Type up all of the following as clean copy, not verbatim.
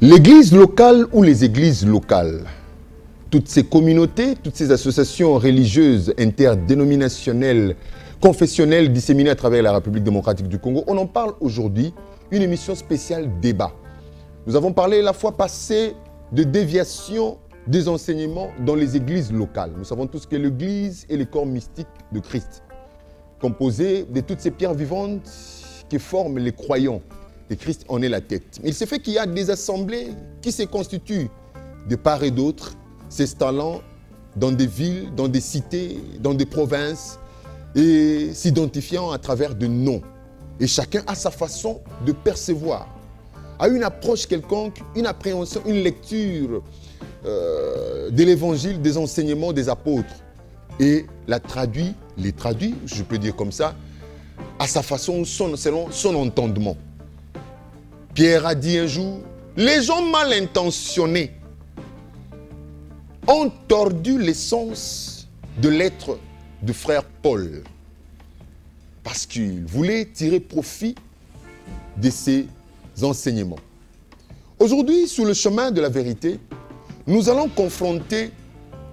L'église locale ou les églises locales, toutes ces communautés, toutes ces associations religieuses, interdénominationnelles, confessionnelles disséminées à travers la République démocratique du Congo, on en parle aujourd'hui, une émission spéciale débat. Nous avons parlé la fois passée de déviation des enseignements dans les églises locales. Nous savons tous que l'église est le corps mystique de Christ, composé de toutes ces pierres vivantes qui forment les croyants. Et Christ en est la tête. Mais il se fait qu'il y a des assemblées qui se constituent de part et d'autre, s'installant dans des villes, dans des cités, dans des provinces, et s'identifiant à travers de noms. Et chacun a sa façon de percevoir, a une approche quelconque, une appréhension, une lecture de l'évangile, des enseignements des apôtres. Et les traduit, je peux dire comme ça, à sa façon, selon son entendement. Pierre a dit un jour, les gens mal intentionnés ont tordu l'essence de l'être de frère Paul parce qu'ils voulaient tirer profit de ces enseignements. Aujourd'hui, sur le chemin de la vérité, nous allons confronter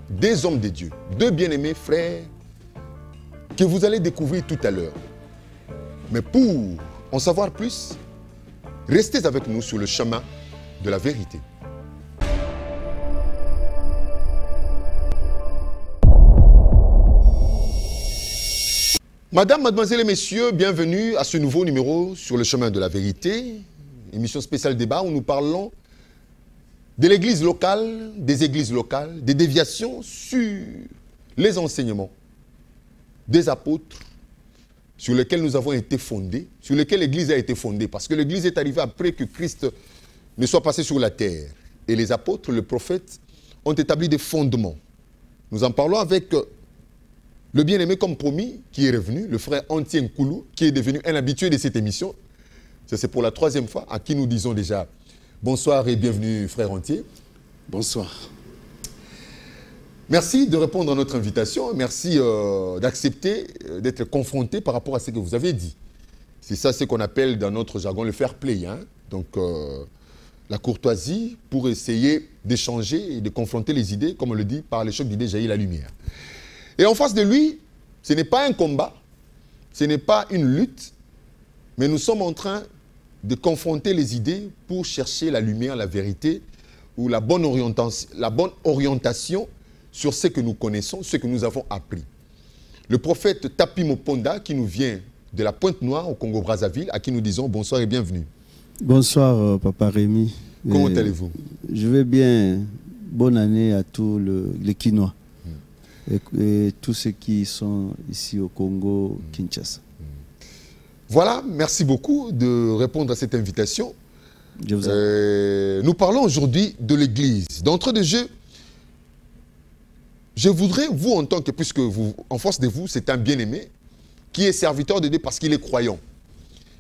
des hommes de Dieu, deux bien-aimés frères que vous allez découvrir tout à l'heure. Mais pour en savoir plus, restez avec nous sur le chemin de la vérité. Madame, mademoiselles et messieurs, bienvenue à ce nouveau numéro sur le chemin de la vérité, émission spéciale débat où nous parlons de l'église locale, des églises locales, des déviations sur les enseignements des apôtres sur lesquels nous avons été fondés, sur lesquels l'église a été fondée, parce que l'église est arrivée après que Christ ne soit passé sur la terre. Et les apôtres, les prophètes, ont établi des fondements. Nous en parlons avec le bien-aimé comme promis, qui est revenu, le frère Antien Nkoulou, qui est devenu un habitué de cette émission. C'est pour la troisième fois, à qui nous disons déjà bonsoir et bienvenue, frère Antien. Bonsoir. Merci de répondre à notre invitation. Merci d'accepter d'être confronté par rapport à ce que vous avez dit. C'est ça ce qu'on appelle dans notre jargon le fair play. Hein? Donc la courtoisie pour essayer d'échanger et de confronter les idées, comme on le dit, par le choc d'idées jaillit la lumière. Et en face de lui, ce n'est pas un combat, ce n'est pas une lutte, mais nous sommes en train de confronter les idées pour chercher la lumière, la vérité ou la bonne orientation sur ce que nous connaissons, ce que nous avons appris. Le prophète Tapi Moponda, qui nous vient de la Pointe-Noire au Congo-Brazzaville, à qui nous disons bonsoir et bienvenue. Bonsoir, Papa Rémi. Comment allez-vous? Je vais bien. Bonne année à tous les Quinois et tous ceux qui sont ici au Congo, Kinshasa. Voilà, merci beaucoup de répondre à cette invitation. Nous parlons aujourd'hui de l'Église. D'entrée de jeu, je voudrais, vous en tant que, puisque vous, en face de vous, c'est un bien-aimé, qui est serviteur de Dieu parce qu'il est croyant.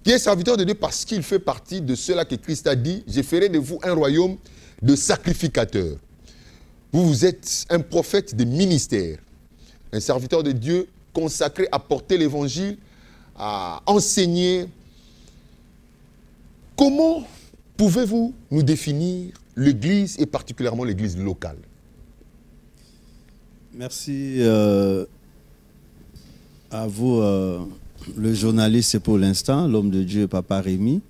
Qui est serviteur de Dieu parce qu'il fait partie de ceux-là que Christ a dit, je ferai de vous un royaume de sacrificateurs. Vous êtes un prophète de ministère, un serviteur de Dieu consacré à porter l'évangile, à enseigner. Comment pouvez-vous nous définir l'Église et particulièrement l'Église locale? Merci à vous, le journaliste pour l'instant, l'homme de Dieu, Papa Rémi.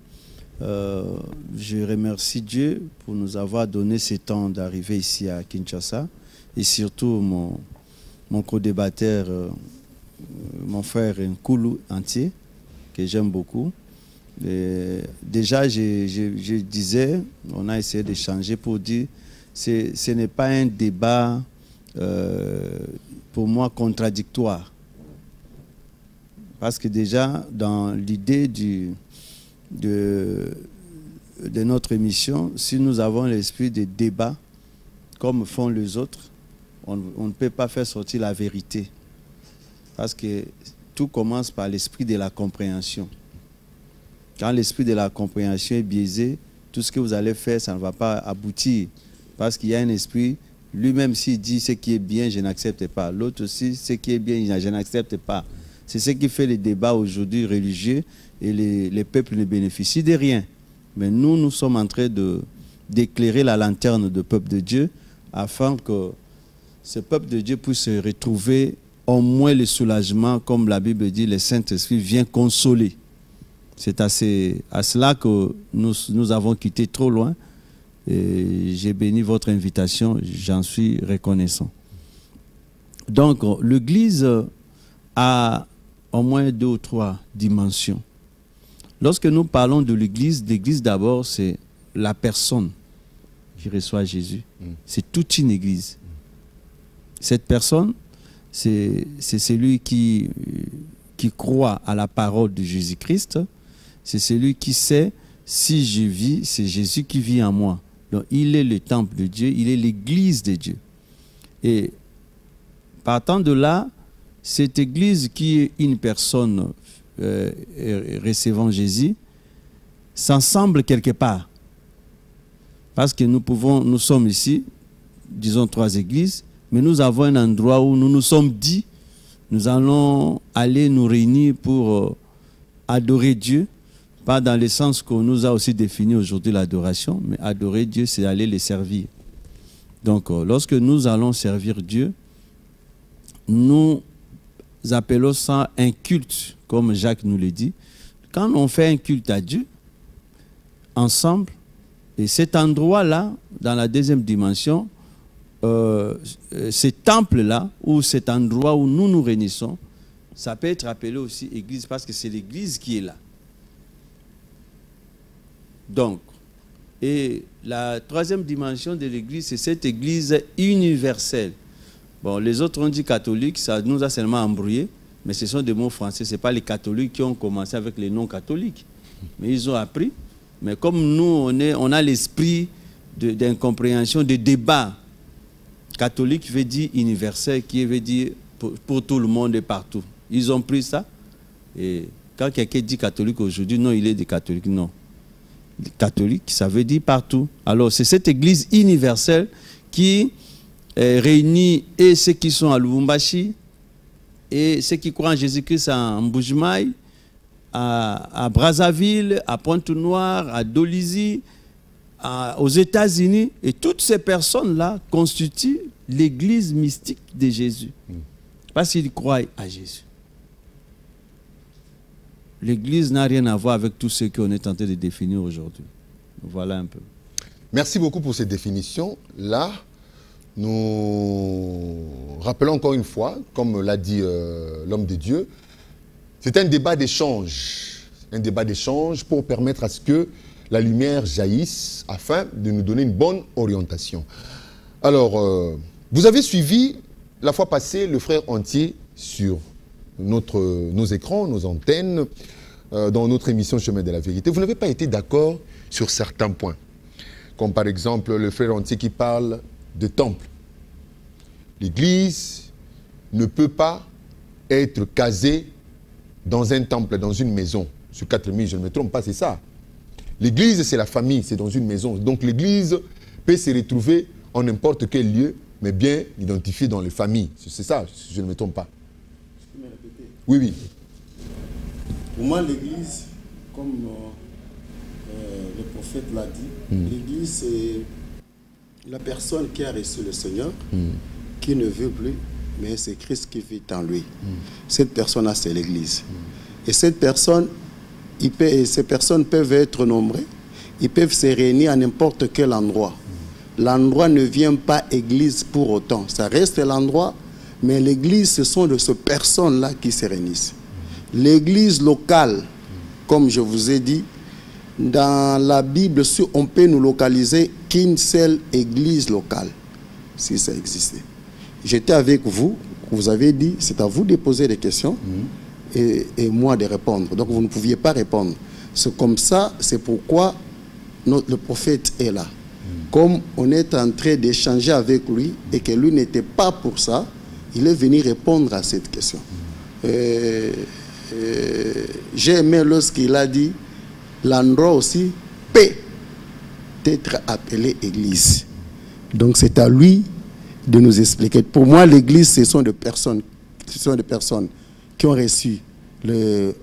Je remercie Dieu pour nous avoir donné ce temps d'arriver ici à Kinshasa et surtout mon co-débatteur, mon frère Nkoulou entier, que j'aime beaucoup. Et déjà, je disais, on a essayé d'échanger pour dire ce n'est pas un débat pour moi contradictoire. Parce que déjà, dans l'idée de notre émission, si nous avons l'esprit de débat, comme font les autres, on ne peut pas faire sortir la vérité. Parce que tout commence par l'esprit de la compréhension. Quand l'esprit de la compréhension est biaisé, tout ce que vous allez faire, ça ne va pas aboutir. Parce qu'il y a un esprit, lui-même s'il dit ce qui est bien, je n'accepte pas. L'autre aussi, ce qui est bien, je n'accepte pas. C'est ce qui fait les débats aujourd'hui religieux et les peuples ne bénéficient de rien. Mais nous sommes en train de d'éclairer la lanterne du peuple de Dieu, afin que ce peuple de Dieu puisse se retrouver au moins le soulagement, comme la Bible dit, le Saint-Esprit vient consoler. C'est à cela que nous avons quitté trop loin. J'ai béni votre invitation, j'en suis reconnaissant. Donc, l'Église a au moins 2 ou 3 dimensions. Lorsque nous parlons de l'Église d'abord, c'est la personne qui reçoit Jésus. C'est toute une Église. Cette personne, c'est celui qui croit à la parole de Jésus-Christ. C'est celui qui sait, si je vis, c'est Jésus qui vit en moi. Donc, il est le temple de Dieu, il est l'Église de Dieu. Et partant de là, cette Église qui est une personne recevant Jésus, s'ensemble quelque part. Parce que nous sommes ici, disons 3 églises, mais nous avons un endroit où nous nous sommes dit, nous allons aller nous réunir pour adorer Dieu, pas dans le sens qu'on nous a aussi défini aujourd'hui l'adoration, mais adorer Dieu, c'est aller le servir. Donc, lorsque nous allons servir Dieu, nous appelons ça un culte, comme Jacques nous le dit. Quand on fait un culte à Dieu, ensemble, et cet endroit-là, dans la 2e dimension, ce temple-là, ou cet endroit où nous nous réunissons, ça peut être appelé aussi église, parce que c'est l'église qui est là. Donc, et la 3e dimension de l'église, c'est cette église universelle. Bon, les autres ont dit catholique, ça nous a seulement embrouillé, mais ce sont des mots français, ce n'est pas les catholiques qui ont commencé avec les noms catholiques. Mais ils ont appris. Mais comme nous, on a l'esprit d'incompréhension, de débat. Catholique veut dire universel, qui veut dire pour tout le monde et partout. Ils ont pris ça. Et quand quelqu'un dit catholique aujourd'hui, non, il est des catholiques, non. Catholique, ça veut dire partout. Alors, c'est cette église universelle qui réunit et ceux qui sont à Lubumbashi, et ceux qui croient en Jésus-Christ en Mbujimaï, à Brazzaville, à Pointe-Noire, à Dolisie, aux États-Unis. Et toutes ces personnes-là constituent l'église mystique de Jésus. Parce qu'ils croient à Jésus. L'église n'a rien à voir avec tout ce qu'on est tenté de définir aujourd'hui. Voilà un peu. Merci beaucoup pour cette définition. Là, nous rappelons encore une fois, comme l'a dit l'homme de Dieu, c'est un débat d'échange. Un débat d'échange pour permettre à ce que la lumière jaillisse afin de nous donner une bonne orientation. Alors, vous avez suivi la fois passée le frère entier sur nos écrans, nos antennes, dans notre émission Chemin de la Vérité. Vous n'avez pas été d'accord sur certains points. Comme par exemple le frère entier qui parle de temple. L'Église ne peut pas être casée dans un temple, dans une maison. Sur 4000, je ne me trompe pas, c'est ça. L'Église, c'est la famille, c'est dans une maison. Donc l'Église peut se retrouver en n'importe quel lieu, mais bien identifiée dans les familles. C'est ça, si je ne me trompe pas. Tu peux me répéter? Oui, oui. Pour moi, l'Église, comme le prophète l'a dit, l'Église, c'est la personne qui a reçu le Seigneur, qui ne veut plus, mais c'est Christ qui vit en lui. Cette personne-là, c'est l'Église. Et cette personne, ces personnes peuvent être nombreuses, ils peuvent se réunir à n'importe quel endroit. L'endroit ne vient pas Église pour autant. Ça reste l'endroit, mais l'Église, ce sont de ces personnes-là qui se réunissent. L'Église locale, comme je vous ai dit, dans la Bible, on peut nous localiser qu'une seule Église locale, si ça existait. J'étais avec vous, vous avez dit, c'est à vous de poser des questions et moi de répondre. Donc vous ne pouviez pas répondre. C'est comme ça, c'est pourquoi le prophète est là. Comme on est en train d'échanger avec lui et que lui n'était pas pour ça, il est venu répondre à cette question. J'ai aimé lorsqu'il a dit l'endroit aussi peut être appelé église. Donc c'est à lui de nous expliquer. Pour moi, l'église, ce sont des personnes qui ont reçu le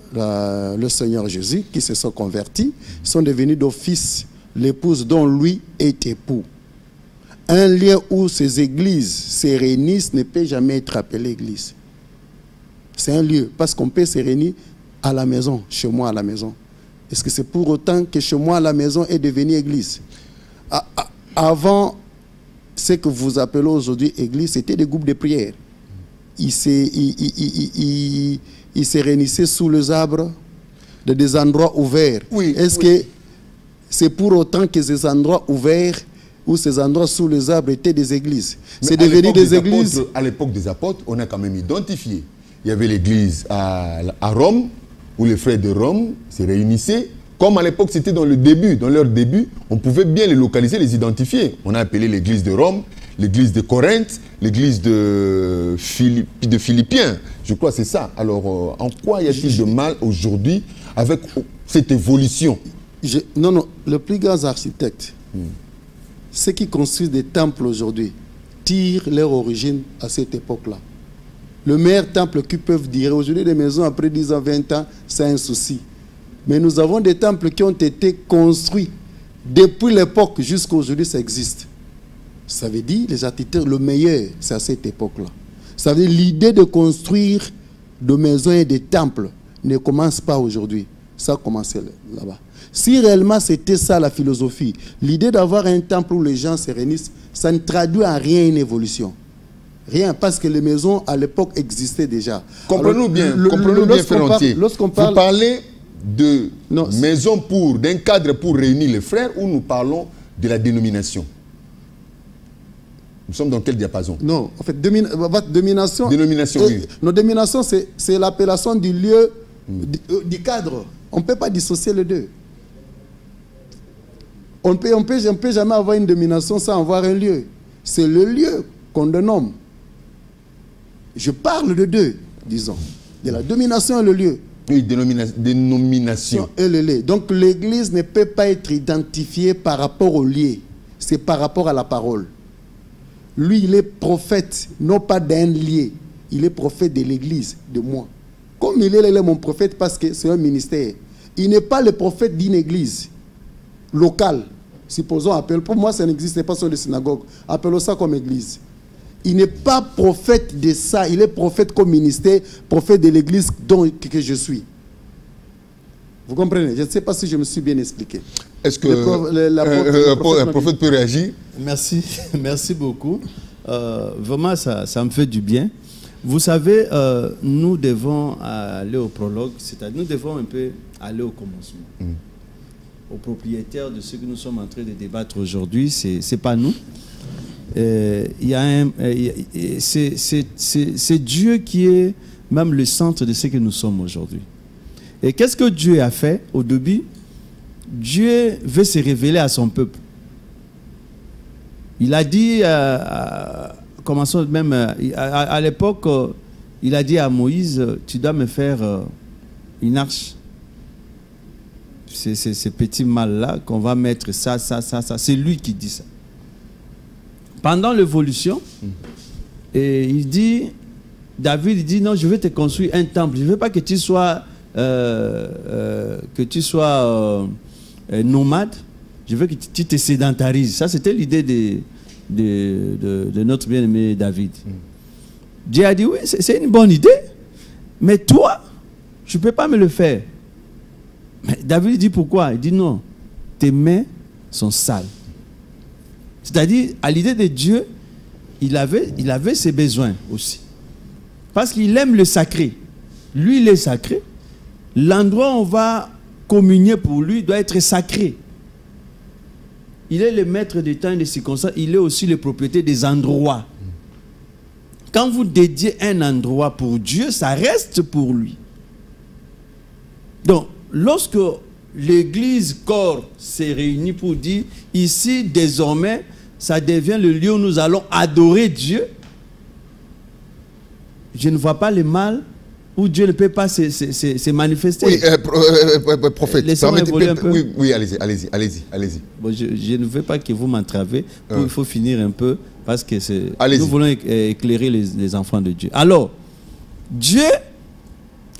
Seigneur Jésus, qui se sont convertis, sont devenus d'office l'épouse dont lui est époux. Un lieu où ces églises se réunissent ne peut jamais être appelé église. C'est un lieu, parce qu'on peut se réunir à la maison, chez moi à la maison. Est-ce que c'est pour autant que chez moi à la maison est devenu église? Avant, ce que vous appelez aujourd'hui église, c'était des groupes de prière. Ils se réunissaient sous les arbres, de des endroits ouverts. Oui, Est-ce que c'est pour autant que ces endroits ouverts ou ces endroits sous les arbres étaient des églises? C'est devenu des églises. À l'époque des apôtres, on a quand même identifié. Il y avait l'église à Rome, où les frères de Rome se réunissaient. Comme à l'époque, c'était dans le début, dans leur début, on pouvait bien les localiser, les identifier. On a appelé l'église de Rome, l'église de Corinthe, l'église de Philippiens. Je crois que c'est ça. Alors, en quoi y a-t-il de mal aujourd'hui avec cette évolution? Non, les plus grands architectes, ceux qui construisent des temples aujourd'hui, tirent leur origine à cette époque-là. Le meilleur temple qu'ils peuvent dire, aujourd'hui des maisons après 10 ans, 20 ans, c'est un souci. Mais nous avons des temples qui ont été construits depuis l'époque jusqu'à aujourd'hui, ça existe. Ça veut dire, les architectes, le meilleur, c'est à cette époque-là. Ça veut dire, l'idée de construire des maisons et des temples ne commence pas aujourd'hui. Ça a commencé là-bas. Si réellement c'était ça la philosophie, l'idée d'avoir un temple où les gens se réunissent, ça ne traduit en rien une évolution. Rien, parce que les maisons à l'époque existaient déjà. Comprenons bien, Ferlantier. Vous parlez de maison d'un cadre pour réunir les frères, ou nous parlons de la dénomination? Nous sommes dans quel diapason? Non, en fait, votre dénomination... Dénomination, oui. Notre dénomination, c'est l'appellation du lieu, du cadre. On ne peut pas dissocier les deux. On ne peut jamais avoir une dénomination sans avoir un lieu. C'est le lieu qu'on dénomme. Je parle de deux, disons. De la domination et le lieu. Oui, dénomination. Et le lieu. Donc l'église ne peut pas être identifiée par rapport au lieu. C'est par rapport à la parole. Lui, il est prophète, non pas d'un lieu. Il est prophète de l'église, de moi. Comme il est mon prophète parce que c'est un ministère. Il n'est pas le prophète d'une église locale. Supposons, pour moi, ça n'existe pas sur les synagogues. Appelons ça comme église. Il n'est pas prophète de ça. Il est prophète comme ministère, prophète de l'église dont je suis. Vous comprenez? Je ne sais pas si je me suis bien expliqué. Est-ce que le prophète peut réagir? Merci, merci beaucoup. Vraiment, ça me fait du bien. Vous savez, nous devons aller au prologue, c'est-à-dire nous devons un peu aller au commencement. Au propriétaire de ce que nous sommes en train de débattre aujourd'hui, c'est pas nous. C'est Dieu qui est même le centre de ce que nous sommes aujourd'hui. Et qu'est-ce que Dieu a fait au début? Dieu veut se révéler à son peuple. Il a dit, commençons même à l'époque, il a dit à Moïse, tu dois me faire une arche. Ces petits mâles-là qu'on va mettre ça. C'est lui qui dit ça. Pendant l'évolution, et il dit, David dit, non, je vais te construire un temple. Je ne veux pas que tu sois, nomade. Je veux que tu te sédentarises. Ça, c'était l'idée de notre bien-aimé David. Dieu a dit, oui, c'est une bonne idée, mais toi, je ne peux pas me le faire. Mais David dit pourquoi? Il dit non, tes mains sont sales. C'est-à-dire, à l'idée de Dieu, il avait ses besoins aussi. Parce qu'il aime le sacré. Lui, il est sacré. L'endroit où on va communier pour lui doit être sacré. Il est le maître des temps et des circonstances. Il est aussi le propriétaire des endroits. Quand vous dédiez un endroit pour Dieu, ça reste pour lui. Donc, lorsque l'église corps s'est réunie pour dire, ici, désormais, ça devient le lieu où nous allons adorer Dieu, je ne vois pas le mal où Dieu ne peut pas se manifester. Oui, prophète, oui, allez-y. Bon, je ne veux pas que vous m'entravez. Il faut finir un peu parce que nous voulons éclairer les enfants de Dieu. Alors, Dieu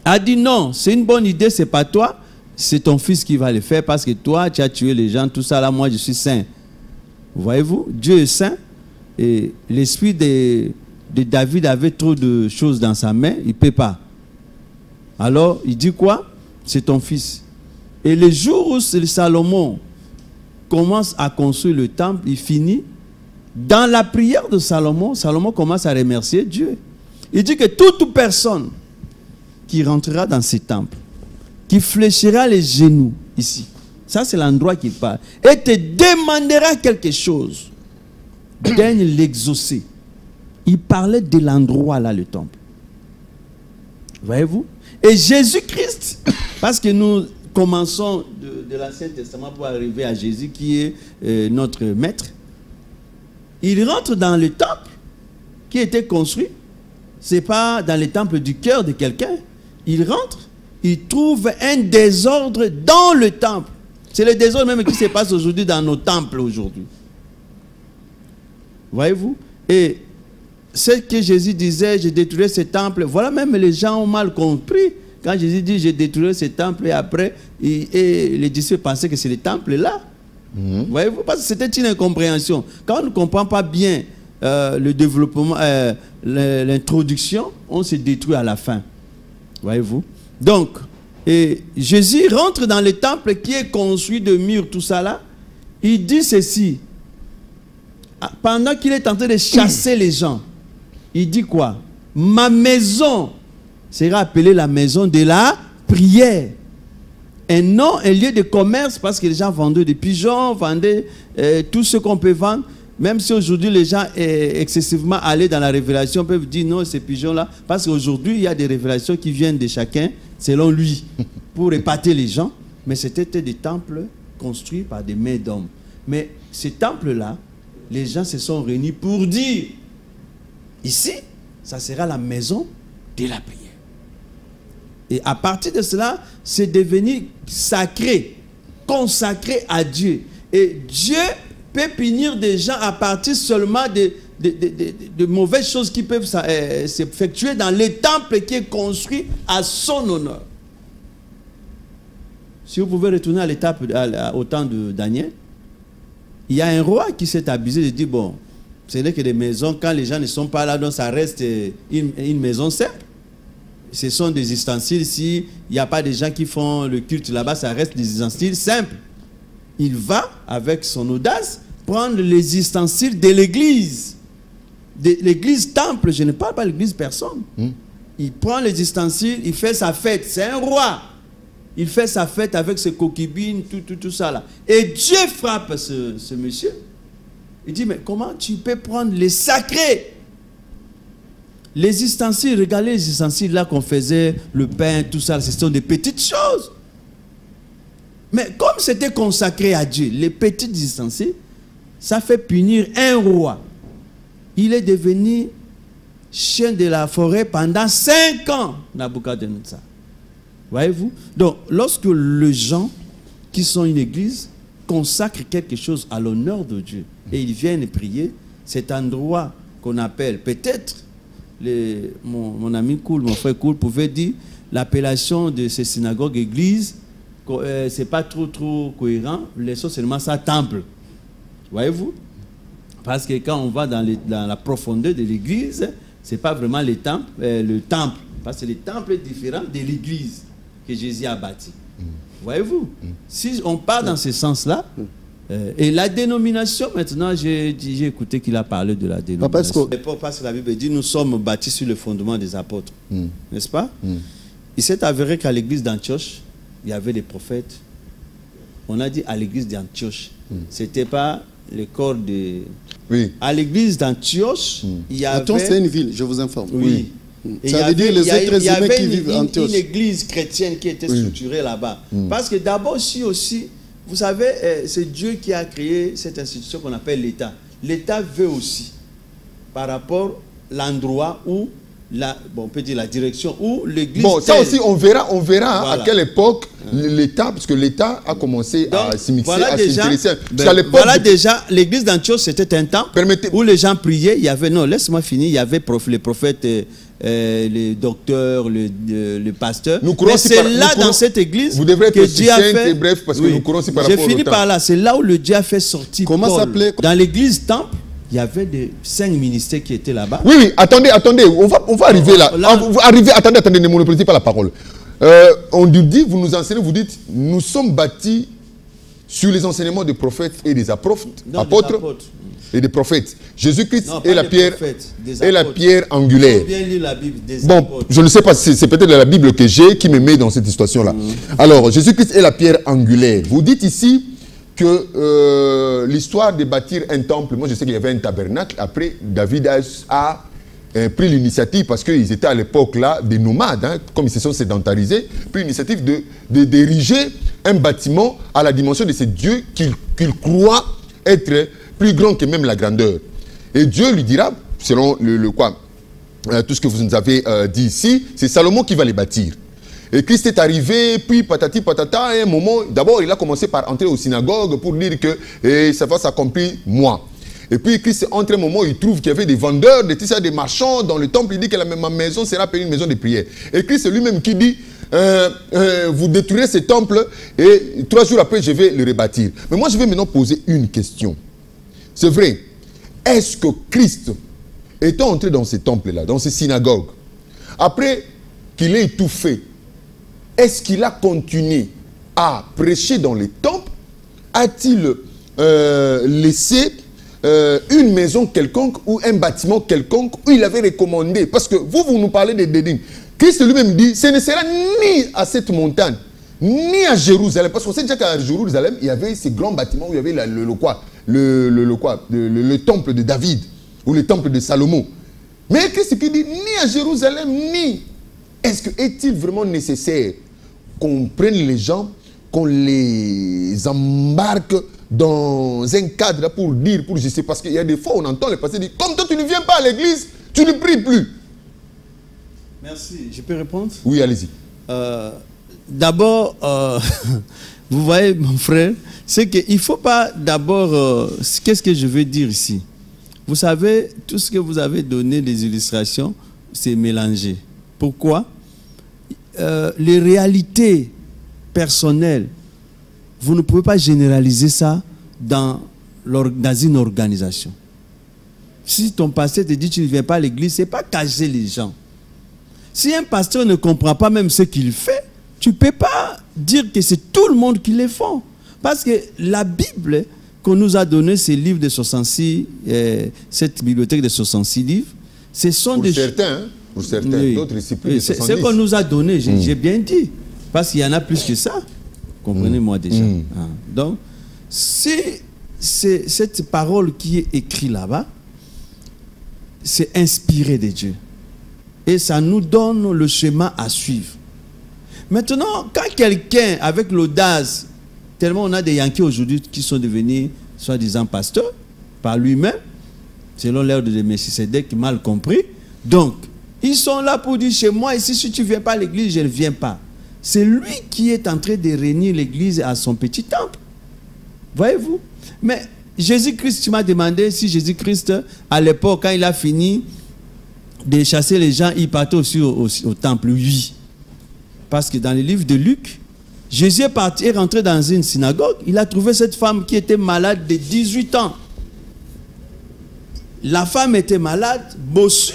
a dit non, c'est une bonne idée, c'est pas toi. c'est ton fils qui va le faire parce que toi, tu as tué les gens, tout ça là, moi je suis saint. Voyez-vous, Dieu est saint et l'esprit de David avait trop de choses dans sa main, il ne peut pas. Alors, il dit quoi? C'est ton fils. Et le jour où Salomon commence à construire le temple, il finit. Dans la prière de Salomon, Salomon commence à remercier Dieu. Il dit que toute personne qui rentrera dans ce temple, qui fléchira les genoux ici, ça c'est l'endroit qu'il parle, et te demandera quelque chose, daigne l'exaucer. Il parlait de l'endroit là, le temple. Voyez-vous? Et Jésus-Christ, parce que nous commençons de l'Ancien Testament pour arriver à Jésus qui est notre maître, il rentre dans le temple qui était construit. Ce n'est pas dans le temple du cœur de quelqu'un. Il rentre, il trouve un désordre dans le temple. C'est le désordre même qui se passe aujourd'hui dans nos temples aujourd'hui. Voyez-vous? Et ce que Jésus disait, je détruirai ce temple. Voilà, même les gens ont mal compris. Quand Jésus dit, je détruirai ce temple, et après, et les disciples pensaient que c'est le temple là. Voyez-vous? Parce que c'était une incompréhension. Quand on ne comprend pas bien le développement, l'introduction, on se détruit à la fin. Voyez-vous? Donc, et Jésus rentre dans le temple qui est construit de murs, tout ça là. Il dit ceci. Pendant qu'il est en train de chasser les gens, il dit quoi? Ma maison sera appelée la maison de la prière. Un nom, un lieu de commerce, parce que les gens vendaient des pigeons, vendaient tout ce qu'on peut vendre. Même si aujourd'hui les gens excessivement allés dans la révélation peuvent dire non, ces pigeons-là, parce qu'aujourd'hui il y a des révélations qui viennent de chacun selon lui pour épater les gens. Mais c'était des temples construits par des mains d'hommes. Mais ces temples-là, les gens se sont réunis pour dire ici, ça sera la maison de la prière. Et à partir de cela, c'est devenu sacré, consacré à Dieu. Et Dieu peut punir des gens à partir seulement de mauvaises choses qui peuvent s'effectuer dans le temple qui est construit à son honneur. Si vous pouvez retourner à l'étape au temps de Daniel, il y a un roi qui s'est abusé de dire, bon, ce n'est que des maisons, quand les gens ne sont pas là, donc ça reste une maison simple. Ce sont des ustensiles, s'il n'y a pas de gens qui font le culte là-bas, ça reste des ustensiles simples. Il va, avec son audace, prendre les ustensiles de l'église. De l'église temple, je ne parle pas de l'église personne. Il prend les ustensiles, il fait sa fête, c'est un roi. Il fait sa fête avec ses concubines, tout ça là. Et Dieu frappe ce monsieur. Il dit, mais comment tu peux prendre les sacrés? Les ustensiles, regardez les ustensiles là qu'on faisait, le pain, tout ça, ce sont des petites choses. Mais comme c'était consacré à Dieu, les petites ustensiles, ça fait punir un roi. Il est devenu chien de la forêt pendant 5 ans, Nabucodonosor. Voyez-vous? Donc, lorsque les gens qui sont une église consacrent quelque chose à l'honneur de Dieu et ils viennent prier, cet endroit qu'on appelle peut-être, mon ami Cool, mon frère Cool pouvait dire l'appellation de ces synagogues églises, c'est pas trop cohérent, laissons seulement ça temple. Voyez-vous? Parce que quand on va dans la profondeur de l'église, c'est pas vraiment le temple, parce que le temple est différent de l'église que Jésus a bâti. Voyez-vous? Si on part dans ce sens-là, et la dénomination, maintenant, j'ai écouté qu'il a parlé de la dénomination. Parce que la Bible dit, nous sommes bâtis sur le fondement des apôtres. N'est-ce pas? Il s'est avéré qu'à l'église d'Antioche, il y avait des prophètes. On a dit à l'église d'Antioche. C'était pas le corps de... Oui. À l'église d'Antioche, il y avait... Antioche, c'est une ville, je vous informe. Oui. Ça veut dire les êtres humains qui vivent à Antioche. Il y avait une église chrétienne qui était structurée là-bas. Parce que d'abord, aussi, vous savez, c'est Dieu qui a créé cette institution qu'on appelle l'État. L'État veut aussi, par rapport à l'endroit où, on peut dire la direction où l'église... Bon, ça aussi, on verra voilà. À quelle époque l'État, parce que l'État a commencé à s'immiscer, à s'intéresser. Voilà déjà, l'église d'Antioche, c'était un temps où les gens priaient, il y avait, non, laisse-moi finir, il y avait les prophètes les docteurs, le pasteur. Mais c'est là, dans cette église, vous devrez être que Dieu a fait... et bref, parce que nous courons aussi par rapport au temps. J'ai fini par là. C'est là où le Dieu a fait sortir Comment Paul. s'appelait? Dans l'église Temple, il y avait 5 ministères qui étaient là-bas. Oui, attendez, on va arriver là. Attendez, ne monopolisez pas la parole. On nous dit, vous nous enseignez, vous dites, nous sommes bâtis sur les enseignements des prophètes et des apôtres et des prophètes. Jésus-Christ est la pierre angulaire. Il faut bien lire la Bible des bon, apôtres. je ne sais pas si c'est peut-être la Bible que j'ai qui me met dans cette situation-là. Alors, Jésus-Christ est la pierre angulaire. Vous dites ici que l'histoire de bâtir un temple, moi je sais qu'il y avait un tabernacle, après David a pris l'initiative, parce qu'ils étaient à l'époque là des nomades, hein, comme ils se sont sédentarisés, pris l'initiative d'ériger un bâtiment à la dimension de ces dieux qu'ils croient être plus grand que même la grandeur. Et Dieu lui dira, selon tout ce que vous nous avez dit ici, c'est Salomon qui va les bâtir. Et Christ est arrivé, puis patati patata, à un moment, d'abord il a commencé par entrer aux synagogues pour dire que ça va s'accomplir moi. Et puis Christ entre un moment, il trouve qu'il y avait des vendeurs, des marchands dans le temple, il dit que ma maison sera appelée une maison de prière. Et Christ c'est lui-même qui dit, vous détruirez ce temple et 3 jours après je vais le rebâtir. Mais moi je vais maintenant poser une question. C'est vrai, est-ce que Christ, étant entré dans ces temples-là, dans ces synagogues, après qu'il ait tout fait, est-ce qu'il a continué à prêcher dans les temples? A-t-il laissé une maison quelconque ou un bâtiment quelconque où il avait recommandé? Parce que vous nous parlez de Dédine. Christ lui-même dit, ce ne sera ni à cette montagne, ni à Jérusalem. Parce qu'on sait déjà qu'à Jérusalem, il y avait ces grands bâtiments où il y avait le temple de David ou le temple de Salomon. Mais Christ qui dit, ni à Jérusalem, ni... Est-il vraiment nécessaire qu'on prenne les gens, qu'on les embarque dans un cadre pour dire, pour justifier? Parce qu'il y a des fois, on entend les pasteurs dire, comme toi tu ne viens pas à l'église, tu ne pries plus. Merci. Je peux répondre? Oui, allez-y. D'abord, vous voyez, mon frère, c'est qu'il ne faut pas d'abord... qu'est-ce que je veux dire ici? Vous savez, tout ce que vous avez donné, des illustrations, c'est mélangé. Pourquoi? Les réalités personnelles, vous ne pouvez pas généraliser ça dans une organisation. Si ton pasteur te dit que tu ne viens pas à l'église, ce n'est pas cacher les gens. Si un pasteur ne comprend pas même ce qu'il fait, tu ne peux pas dire que c'est tout le monde qui le fait. Parce que la Bible qu'on nous a donné, ces livres de 66, cette bibliothèque de 66 livres, ce sont pour certains, pour certains, oui. D'autres ici plus de 70. C'est ce qu'on nous a donné, j'ai bien dit. Parce qu'il y en a plus que ça. Comprenez-moi déjà. Donc, c'est cette parole qui est écrite là-bas, c'est inspiré de Dieu. Et ça nous donne le chemin à suivre. Maintenant, quand quelqu'un, avec l'audace, tellement on a des Yankees aujourd'hui qui sont devenus, soi-disant, pasteurs, par lui-même, selon l'ordre de Melchisedec, mal compris. Donc, ils sont là pour dire, chez moi, ici, si tu ne viens pas à l'église, je ne viens pas. C'est lui qui est en train de réunir l'église à son petit temple. Voyez-vous? Mais Jésus-Christ, tu m'as demandé si Jésus-Christ, à l'époque, quand il a fini de chasser les gens, il partait aussi au temple. Oui. Parce que dans le livre de Luc, Jésus est rentré dans une synagogue. Il a trouvé cette femme qui était malade de 18 ans. La femme était malade, bossue.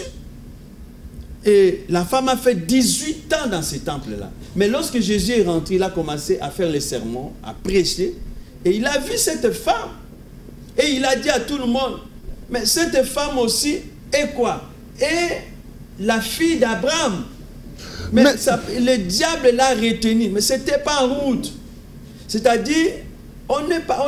Et la femme a fait 18 ans dans ce temple-là. Mais lorsque Jésus est rentré, il a commencé à faire les sermons, à prêcher. Et il a vu cette femme. Et il a dit à tout le monde, mais cette femme aussi est quoi? Est la fille d'Abraham. Mais le diable l'a retenue. Mais ce n'était pas en route. C'est-à-dire, on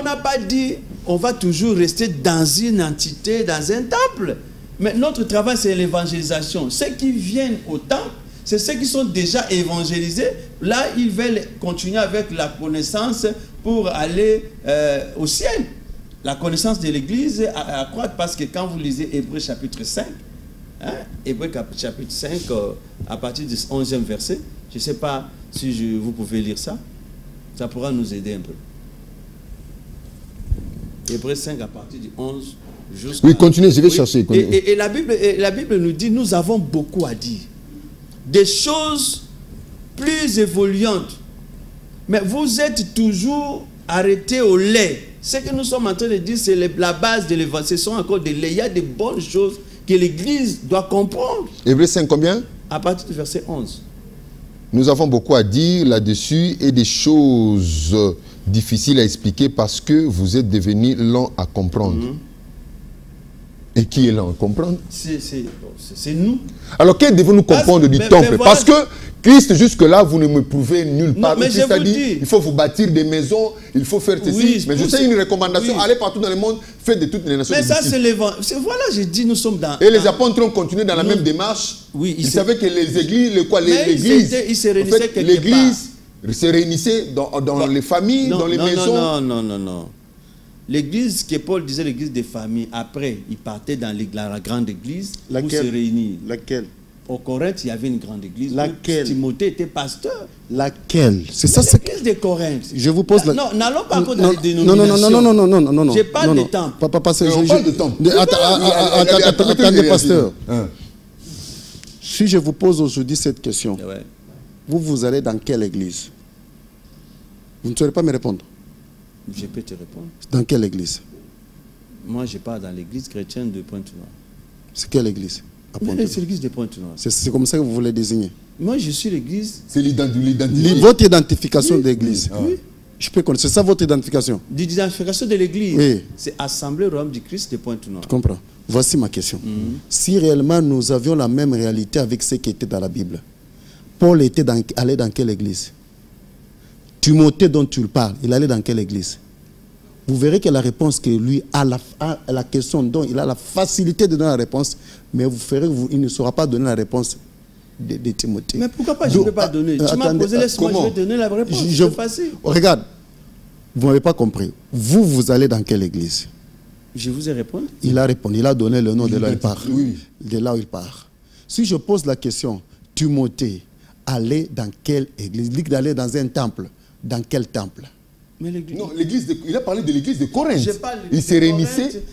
n'a pas dit, on va toujours rester dans une entité, dans un temple. Mais notre travail, c'est l'évangélisation. Ceux qui viennent au temple, c'est ceux qui sont déjà évangélisés. Là, ils veulent continuer avec la connaissance pour aller au ciel. La connaissance de l'Église accroît parce que quand vous lisez Hébreux chapitre 5, Hébreux chapitre 5, à partir du 11e verset, je ne sais pas si vous pouvez lire ça, ça pourra nous aider un peu. Hébreux 5 à partir du 11 jusqu'à... Oui, continuez, je vais chercher. Et la Bible nous dit, nous avons beaucoup à dire. des choses plus évoluantes. Mais vous êtes toujours arrêté au lait. Ce que nous sommes en train de dire, c'est la base de l'évangile. Ce sont encore des laits. Il y a des bonnes choses que l'Église doit comprendre. Hébreux 5 combien? À partir du verset 11. Nous avons beaucoup à dire là-dessus et des choses difficiles à expliquer parce que vous êtes devenus lents à comprendre. Et qui est lent à comprendre? C'est nous. Alors, qu'est-ce que devons-nous comprendre du temple? voilà, parce que Christ, jusque-là, vous ne me prouvez nulle part. Non, mais Christ je a vous dit, dis. il faut vous bâtir des maisons, il faut faire ceci. Oui, mais je sais une recommandation, oui. allez partout dans le monde, faites de toutes les nations. Mais ça, c'est l'évangile. Voilà, j'ai dit, nous sommes dans... Et les apôtres ont continué dans la même démarche. Oui, ils savaient que les églises, ils se réunissaient quelque part. L'église se réunissait dans les familles, dans les maisons. Non. L'église, que Paul disait, l'église des familles, après, il partait dans la grande église pour se réunir. Laquelle? Au Corinthe, il y avait une grande église. Laquelle? Timothée était pasteur. Laquelle? C'est ça, l'église de Corinthe. Je vous pose la... Non, n'allons pas encore dans les dénominations. Non. Je parle des temples. On parle de temple. Attendez, pasteur. Si je vous pose aujourd'hui cette question, Ouais. vous allez dans quelle église? Vous ne saurez pas me répondre. Je peux te répondre. Dans quelle église? Moi, je pars dans l'église chrétienne de Pointe-Noire. C'est quelle église? C'est l'église de Pointe-Noire. C'est comme ça que vous voulez désigner? Moi, je suis l'église. C'est l'identité. Votre identification d'église. Oui. Je peux connaître. C'est ça votre identification? L'identification de l'église. Oui. C'est Assemblée Royaume du Christ de Pointe-Noire. Je comprends. Voici ma question. Si réellement nous avions la même réalité avec ce qui était dans la Bible, Paul allait dans quelle église? Timothée dont tu parles, il allait dans quelle église? Vous verrez que la réponse que lui a la question dont il a la facilité de donner la réponse, mais vous verrez qu'il ne saura pas donner la réponse de Timothée. Mais pourquoi pas je ne peux pas donner? Tu m'as posé, laisse-moi, je vais donner la réponse. C'est facile. Regarde, vous n'avez pas compris. Vous allez dans quelle église? Je vous ai répondu. Il a répondu, il a donné le nom de là où il part. Oui. De là où il part. Si je pose la question, Timothée allait dans quelle église? Il dit d'aller dans un temple. Dans quel temple? Mais l'église... Non, il a parlé de l'église de Corinthe. Il s'est réunissait.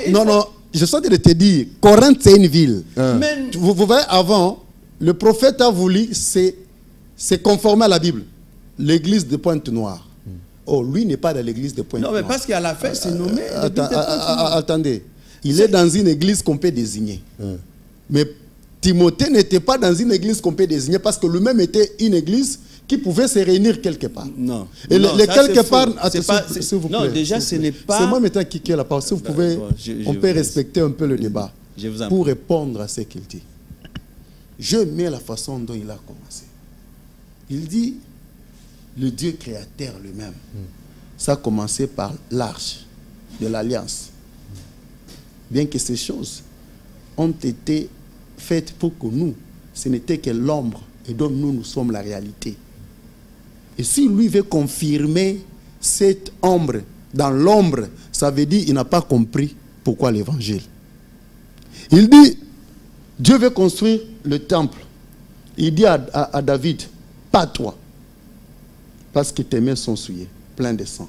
Non, je suis en train de te dire, Corinthe c'est une ville. Mais... Vous voyez, avant, le prophète a voulu se conformer à la Bible. L'église de Pointe-Noire. Oh, lui n'est pas dans l'église de Pointe-Noire. Non, mais parce qu'à la fin, c'est nommé. Attendez. Il est dans une église qu'on peut désigner. Mais Timothée n'était pas dans une église qu'on peut désigner parce que lui-même était une église qui pouvait se réunir quelque part. Non. Et non, les ça, quelque part... s'il vous plaît. Non, déjà, ce n'est pas... C'est moi maintenant qui ai la parole. Si vous pouvez, on peut respecter un peu le débat pour répondre à ce qu'il dit. Je mets la façon dont il a commencé. Il dit, le Dieu créateur lui-même, ça a commencé par l'arche de l'alliance. Bien que ces choses ont été faites pour que nous, ce n'était que l'ombre et dont nous sommes la réalité. Et si lui veut confirmer cette ombre dans l'ombre, ça veut dire qu'il n'a pas compris pourquoi l'évangile. Il dit, Dieu veut construire le temple. Il dit à David, pas toi, parce que tes mains sont souillées, plein de sang.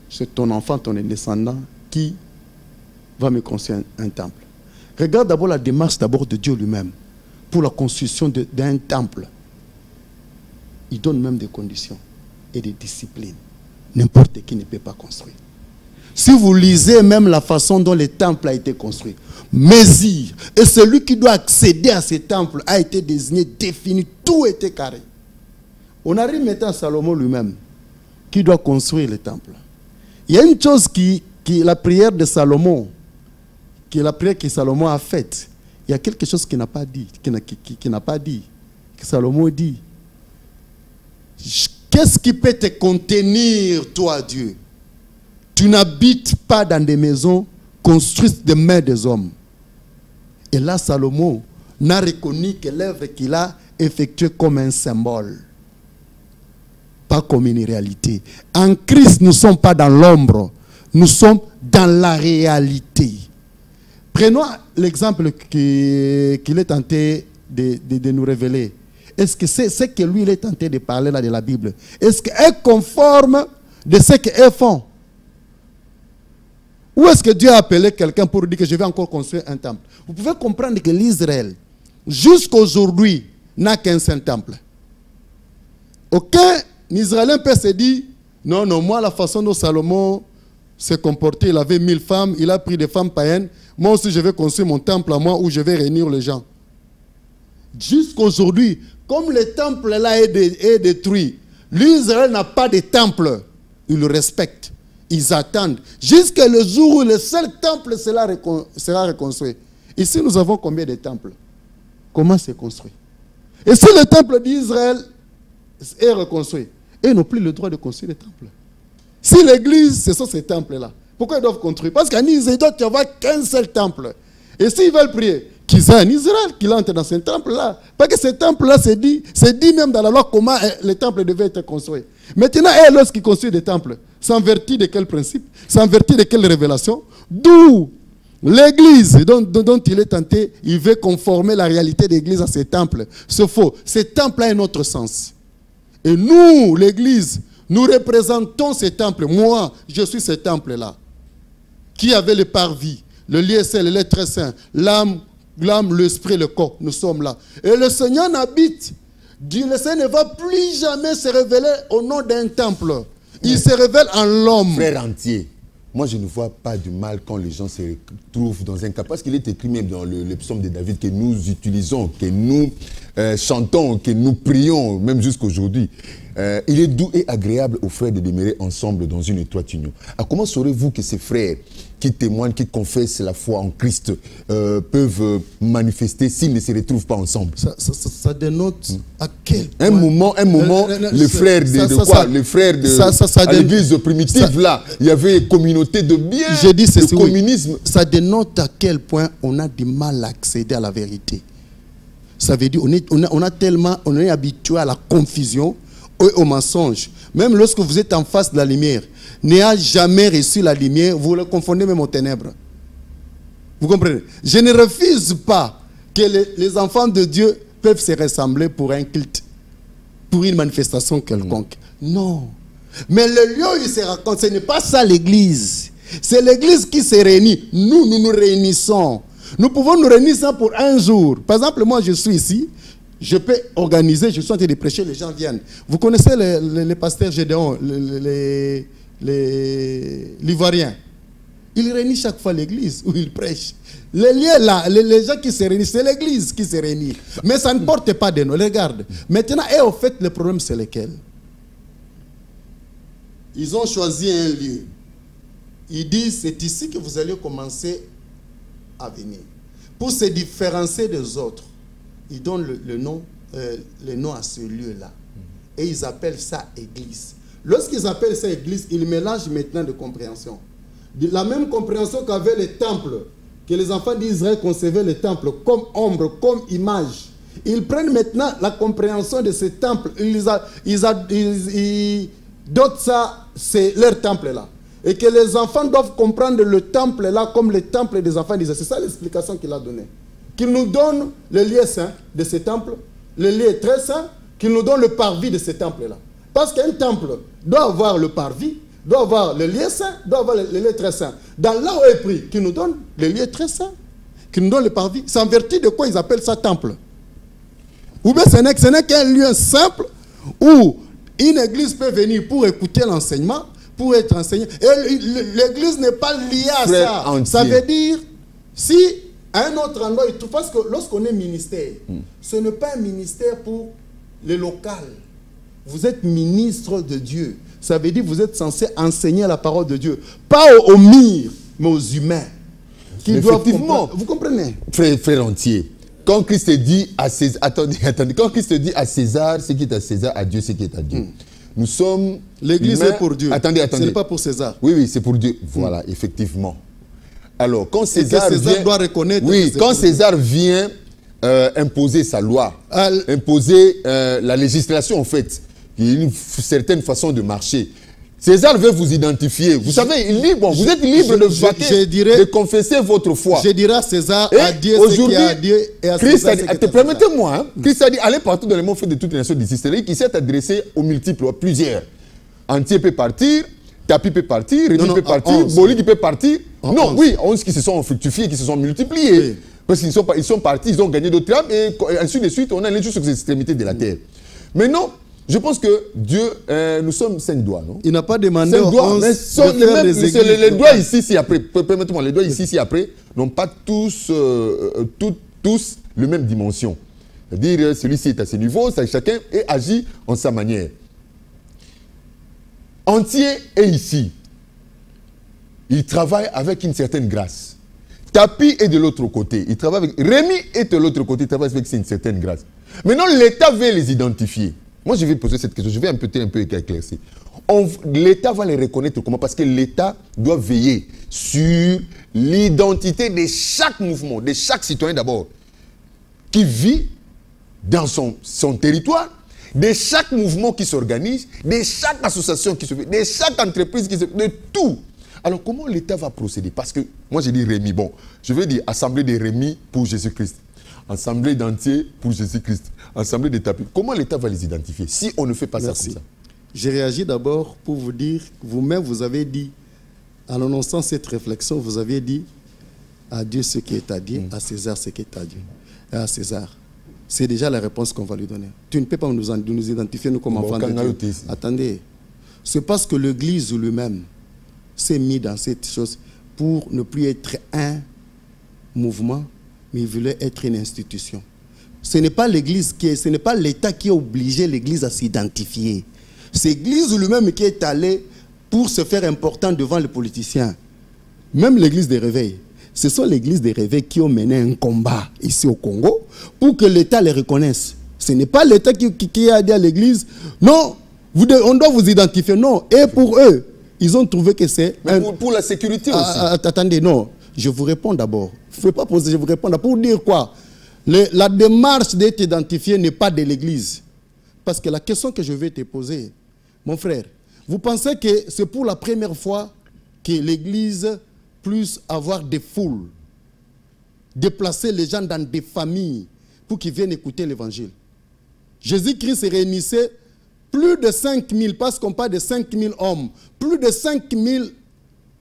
C'est ton enfant, ton descendant, qui va me construire un temple. Regarde d'abord la démarche d'abord de Dieu lui-même pour la construction d'un temple. Il donne même des conditions et des disciplines. N'importe qui ne peut pas construire. Si vous lisez même la façon dont le temple a été construit, Mésire, et celui qui doit accéder à ce temple a été désigné, défini, tout était carré. On arrive maintenant à Salomon lui-même, qui doit construire le temple. Il y a une chose qui est la prière de Salomon, qui est la prière que Salomon a faite. Il y a quelque chose qu'il n'a pas dit, que Salomon dit. Qu'est-ce qui peut te contenir, toi, Dieu? Tu n'habites pas dans des maisons construites de mains des hommes. Et là, Salomon n'a reconnu que l'œuvre qu'il a effectuée comme un symbole, pas comme une réalité. En Christ, nous ne sommes pas dans l'ombre, nous sommes dans la réalité. Prenons l'exemple qu'il est tenté de nous révéler. Est-ce que c'est ce que lui il est tenté de parler là de la Bible? Est-ce qu'elle est conforme de ce qu'elles font? Ou est-ce que Dieu a appelé quelqu'un pour dire que je vais encore construire un temple? Vous pouvez comprendre que l'Israël, jusqu'à aujourd'hui, n'a qu'un seul temple. Aucun Israélien peut se dire, non, non, moi, la façon dont Salomon s'est comporté, il avait 1000 femmes, il a pris des femmes païennes, moi aussi je vais construire mon temple à moi où je vais réunir les gens. Jusqu'aujourd'hui, comme le temple là est détruit, l'Israël n'a pas de temple. Ils le respectent. Ils attendent. Jusqu'à le jour où le seul temple sera reconstruit. Ici, nous avons combien de temples? Comment c'est construit? Et si le temple d'Israël est reconstruit, ils n'ont plus le droit de construire le temple. Si l'église, ce sont ces temples-là, pourquoi ils doivent construire? Parce qu'en Israël, il doit y avoir qu'un seul temple. Et s'ils veulent prier, qu'ils aient en Israël, qu'ils entrent dans ce temple-là. Parce que ce temple-là, c'est dit même dans la loi comment les temples devaient être construits. Maintenant, lorsqu'ils construisent des temples, c'est en vertu de quel principe? C'est en vertu de quelle révélation? D'où l'église dont il est tenté, il veut conformer la réalité de l'église à ces temples. C'est faux. Ces temples ont un autre sens. Et nous, l'église, nous représentons ces temples. Moi, je suis ce temple-là. Qui avait le parvis, le lieu saint, le lieu très saint, l'âme, l'esprit, le corps. Nous sommes là. Et le Seigneur n'habite. Le Seigneur ne va plus jamais se révéler au nom d'un temple. Il se révèle en l'homme. Frère entier, moi je ne vois pas du mal quand les gens se trouvent dans un cas. Parce qu'il est écrit même dans le psaume de David que nous utilisons, que nous chantons, que nous prions, même jusqu'aujourd'hui. Il est doux et agréable aux frères de demeurer ensemble dans une étroite union. Alors, comment saurez-vous que ces frères qui témoignent, qui confessent la foi en Christ peuvent manifester s'ils ne se retrouvent pas ensemble? Ça dénote à quel point... Un moment, les frères à l'église primitive, là, il y avait une communauté de bien, de communisme. Oui. Ça dénote à quel point on a du mal à accéder à la vérité. Ça veut dire on est habitué à la confusion et au mensonge. Même lorsque vous êtes en face de la lumière, n'ayant jamais reçu la lumière, vous le confondez même aux ténèbres. Vous comprenez? Je ne refuse pas que les enfants de Dieu peuvent se ressembler pour un culte, pour une manifestation quelconque. Non. Mais le lieu où ils se racontent, ce n'est pas ça l'église. C'est l'église qui se réunit. Nous nous réunissons. Nous pouvons nous réunir ça pour un jour. Par exemple, moi je suis ici. Je peux organiser, je suis en train de prêcher, les gens viennent. Vous connaissez les pasteurs Gédéon, l'Ivoirien. Ils réunissent chaque fois l'église où ils prêchent. Les liens là, les gens qui se réunissent, c'est l'église qui se réunit. Mais ça ne porte pas de nom. Regarde. Maintenant, et au fait, le problème c'est lequel? Ils ont choisi un lieu. Ils disent, c'est ici que vous allez commencer à venir. Pour se différencier des autres, ils donnent le nom à ce lieu-là. Et ils appellent ça église. Lorsqu'ils appellent ça église, ils mélangent maintenant de compréhension. La même compréhension qu'avaient les temples, que les enfants d'Israël concevaient les temples comme ombre, comme image. Ils prennent maintenant la compréhension de ces temples. Ils dotent ça, c'est leur temple-là. Et que les enfants doivent comprendre le temple-là comme le temple des enfants d'Israël. C'est ça l'explication qu'il a donnée. Qu'il nous donne le lieu saint de ce temple, le lieu très saint, qu'il nous donne le parvis de ce temple-là. Parce qu'un temple doit avoir le parvis, doit avoir le lieu saint, doit avoir le lieu très saint. Dans là où est pris, qu'il nous donne le lieu très saint, qu'il nous donne le parvis. C'est en vertu de quoi ils appellent ça temple. Ou bien ce n'est qu'un lieu simple où une église peut venir pour écouter l'enseignement, pour être enseigné. Et l'église n'est pas liée à ça. Entier. Ça veut dire, si à un autre endroit, parce que lorsqu'on est ministère, ce n'est pas un ministère pour les locales. Vous êtes ministre de Dieu. Ça veut dire que vous êtes censé enseigner la parole de Dieu. Pas aux mires, mais aux humains. Qui doivent comprendre. Vous comprenez? Frère entier, quand Christ dit à César, attendez, quand Christ dit à César ce qui est à César, à Dieu ce qui est à Dieu. Nous sommes... L'église est pour Dieu. Attendez. Ce n'est pas pour César. Oui, c'est pour Dieu. Voilà, effectivement. Alors, quand César doit reconnaître... Oui, quand César vient imposer sa loi, imposer la législation, en fait, une certaine façon de marcher, César veut vous identifier. Vous savez, vous êtes libre de confesser votre foi. Je dirais à César, à Dieu ce qui est à Dieu, et à Christ a dit, permettez-moi, Christ a dit, allez partout dans le monde, faites de toutes les nations d'ici. C'est-à-dire qu'il s'est adressé aux multiples, à plusieurs. Entier peut partir, Tapi peut partir, Rémi peut partir, Boli peut partir. Non, oui, 11 qui se sont fructifiés, qui se sont multipliés. Oui. Parce qu'ils sont partis, ils ont gagné d'autres âmes, et ainsi de suite, on est juste aux extrémités de la terre. Mais non, je pense que Dieu, nous sommes 5 doigts, non? Il n'a pas demandé 5 doigts, mais sont les doigts ici, après. Permettez-moi, les doigts ici, après, n'ont pas tous, tous la même dimension. C'est-à-dire, celui-ci est à ce niveau, chacun agit en sa manière. Entier est ici. Il travaille avec une certaine grâce. Tapi est de l'autre côté. Il travaille avec... Rémi est de l'autre côté. Il travaille avec une certaine grâce. Maintenant, l'État veut les identifier. Moi, je vais poser cette question. Je vais un peu éclaircir. L'État va les reconnaître comment? Parce que l'État doit veiller sur l'identité de chaque mouvement, de chaque citoyen d'abord, qui vit dans son territoire, de chaque mouvement qui s'organise, de chaque association qui se fait, de chaque entreprise qui se fait, de tout. Alors, comment l'État va procéder? Parce que, moi, j'ai dit Rémi. Bon, je veux dire Assemblée de Rémi pour Jésus-Christ. Assemblée d'Antier pour Jésus-Christ. Assemblée de Tapi. Comment l'État va les identifier si on ne fait pas ça comme ça? J'ai réagi d'abord pour vous dire, vous-même, vous avez dit, en annonçant cette réflexion, vous avez dit à Dieu ce qui est à Dieu, à César ce qui est à Dieu. Et à César. C'est déjà la réponse qu'on va lui donner. Tu ne peux pas nous identifier, nous, comme enfants de Dieu. Attendez. C'est parce que l'Église lui-même s'est mis dans cette chose pour ne plus être un mouvement, mais il voulait être une institution. Ce n'est pas l'Église ce n'est pas l'État qui a obligé l'Église à s'identifier. C'est l'Église lui-même qui est allée pour se faire important devant les politiciens. Même l'Église des réveils. Ce sont les églises des réveils qui ont mené un combat ici au Congo pour que l'État les reconnaisse. Ce n'est pas l'État qui a dit à l'Église, non, on doit vous identifier. Non, et pour eux, ils ont trouvé que c'est... Pour la sécurité aussi. Attendez, non, je vous réponds d'abord. Il ne faut pas poser, je vous réponds d'abord. Pour dire quoi? La démarche d'être identifié n'est pas de l'Église. Parce que la question que je vais te poser, mon frère, vous pensez que c'est pour la première fois que l'Église puisse avoir des foules, déplacer les gens dans des familles pour qu'ils viennent écouter l'Évangile? Jésus-Christ réunissait plus de 5000, parce qu'on parle de 5000 hommes, plus de 5000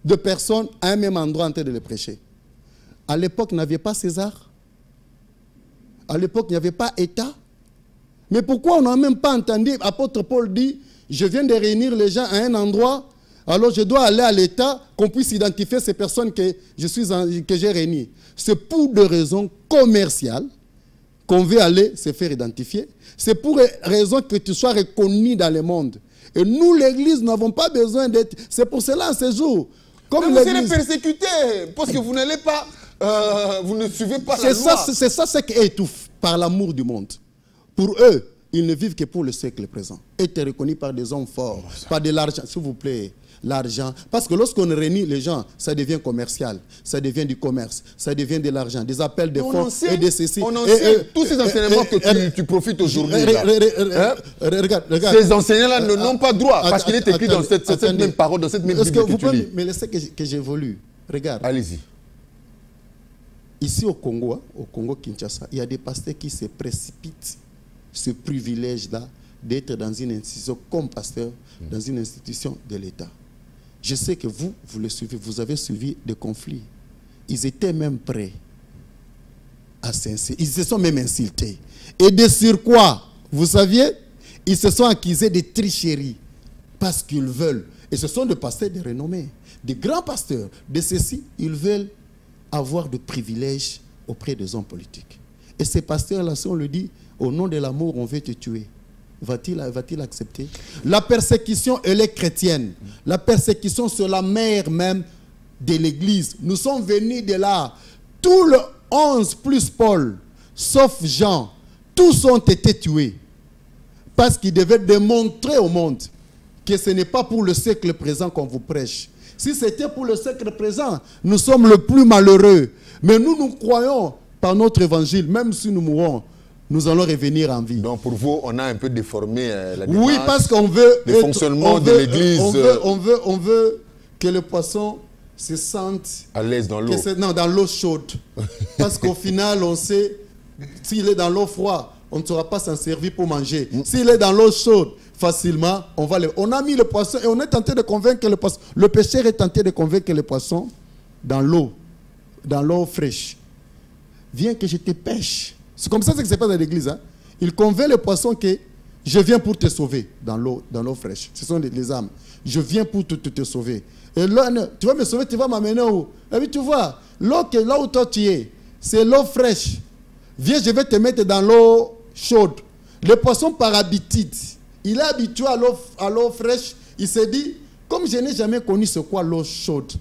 de personnes à un même endroit en train de les prêcher. À l'époque, il n'y avait pas César. À l'époque, il n'y avait pas État. Mais pourquoi on n'a même pas entendu, apôtre Paul dit, je viens de réunir les gens à un endroit, alors je dois aller à l'État, qu'on puisse identifier ces personnes que j'ai réunies. C'est pour des raisons commerciales qu'on veut aller se faire identifier. C'est pour raison que tu sois reconnu dans le monde. Et nous, l'Église, n'avons pas besoin d'être... C'est pour cela, en ce jour... Comme vous serez persécutés, parce que vous n'allez pas... vous ne suivez pas la loi. C'est ça ce qui étouffe, par l'amour du monde. Pour eux, ils ne vivent que pour le siècle présent. Être reconnus par des hommes forts, par de l'argent. S'il vous plaît, l'argent. Parce que lorsqu'on réunit les gens, ça devient commercial, ça devient du commerce, ça devient de l'argent, des appels de fonds et de ceci. On en sait tous ces enseignements que tu profites aujourd'hui. Regarde. Ces enseignants-là n'ont pas droit, parce qu'il est écrit dans cette même parole, dans cette même Bible que tu lis. Mais laissez que j'évolue. Regarde. Allez-y. Ici au Congo Kinshasa, il y a des pasteurs qui se précipitent ce privilège-là d'être dans une institution comme pasteur, dans une institution de l'État. Je sais que vous le suivez, vous avez suivi des conflits. Ils étaient même prêts à s'insulter. Ils se sont même insultés. Et de sur quoi, vous saviez, ils se sont accusés de tricherie parce qu'ils veulent. Et ce sont des pasteurs de renommée, des grands pasteurs. De ceux-ci, ils veulent avoir de privilèges auprès des hommes politiques. Et ces pasteurs-là, si on le dit, au nom de l'amour, on veut te tuer. Va-t-il accepter? La persécution, elle est chrétienne. La persécution, c'est la mère même de l'Église. Nous sommes venus de là. Tous les 11 plus Paul, sauf Jean, tous ont été tués. Parce qu'ils devaient démontrer au monde que ce n'est pas pour le siècle présent qu'on vous prêche. Si c'était pour le siècle présent, nous sommes le plus malheureux. Mais nous croyons par notre évangile, même si nous mourons, nous allons revenir en vie. Donc pour vous, on a un peu déformé la démarche. Oui, parce qu'on veut... Le fonctionnement de l'Église. On veut que le poisson se sente... à l'aise dans l'eau. Non, dans l'eau chaude. Parce qu'au final, on sait, s'il est dans l'eau froide, on ne saura pas s'en servir pour manger. S'il est dans l'eau chaude, facilement, on a mis le poisson et on est tenté de convaincre le poisson. Le pêcheur est tenté de convaincre le poisson dans l'eau fraîche. viens que je te pêche. C'est comme ça que se passe dans l'église. Hein. Il convainc le poisson que je viens pour te sauver dans l'eau fraîche. Ce sont les âmes. Je viens pour te sauver. Et là, tu vas me sauver, tu vas m'amener où? Et puis tu vois, là où toi tu es, c'est l'eau fraîche. Viens, je vais te mettre dans l'eau chaude. Le poisson, par habitude, il est habitué à l'eau fraîche. Il se dit, comme je n'ai jamais connu ce quoi l'eau chaude,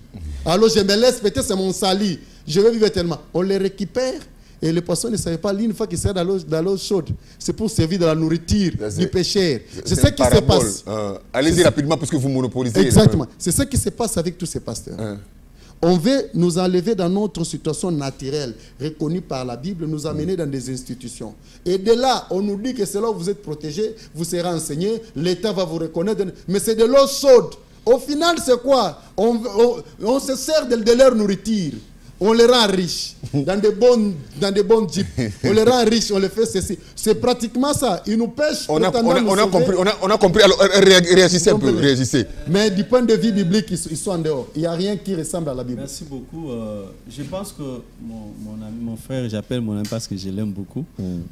alors je me laisse, peut-être c'est mon sali, je vais vivre tellement. On les récupère et le poisson ne savait pas, une fois qu'il sert dans l'eau chaude, c'est pour servir de la nourriture du pêcheur. C'est ce qui se passe. Allez-y rapidement parce que vous monopolisez. Exactement. C'est ce qui se passe avec tous ces pasteurs. On veut nous enlever dans notre situation naturelle, reconnue par la Bible, nous amener dans des institutions. Et de là, on nous dit que c'est là où vous êtes protégé, vous serez enseigné, l'État va vous reconnaître. Mais c'est de l'eau chaude. Au final, c'est quoi? On se sert de leur nourriture. On les rend riches dans des bonnes jeeps. On les rend riches, on les fait ceci. C'est pratiquement ça. Ils nous pêchent. On a compris. Alors, réagissez un peu. Réagissez. Mais du point de vue biblique, ils sont en dehors. Il n'y a rien qui ressemble à la Bible. Merci beaucoup. Je pense que mon frère, j'appelle mon ami parce que je l'aime beaucoup.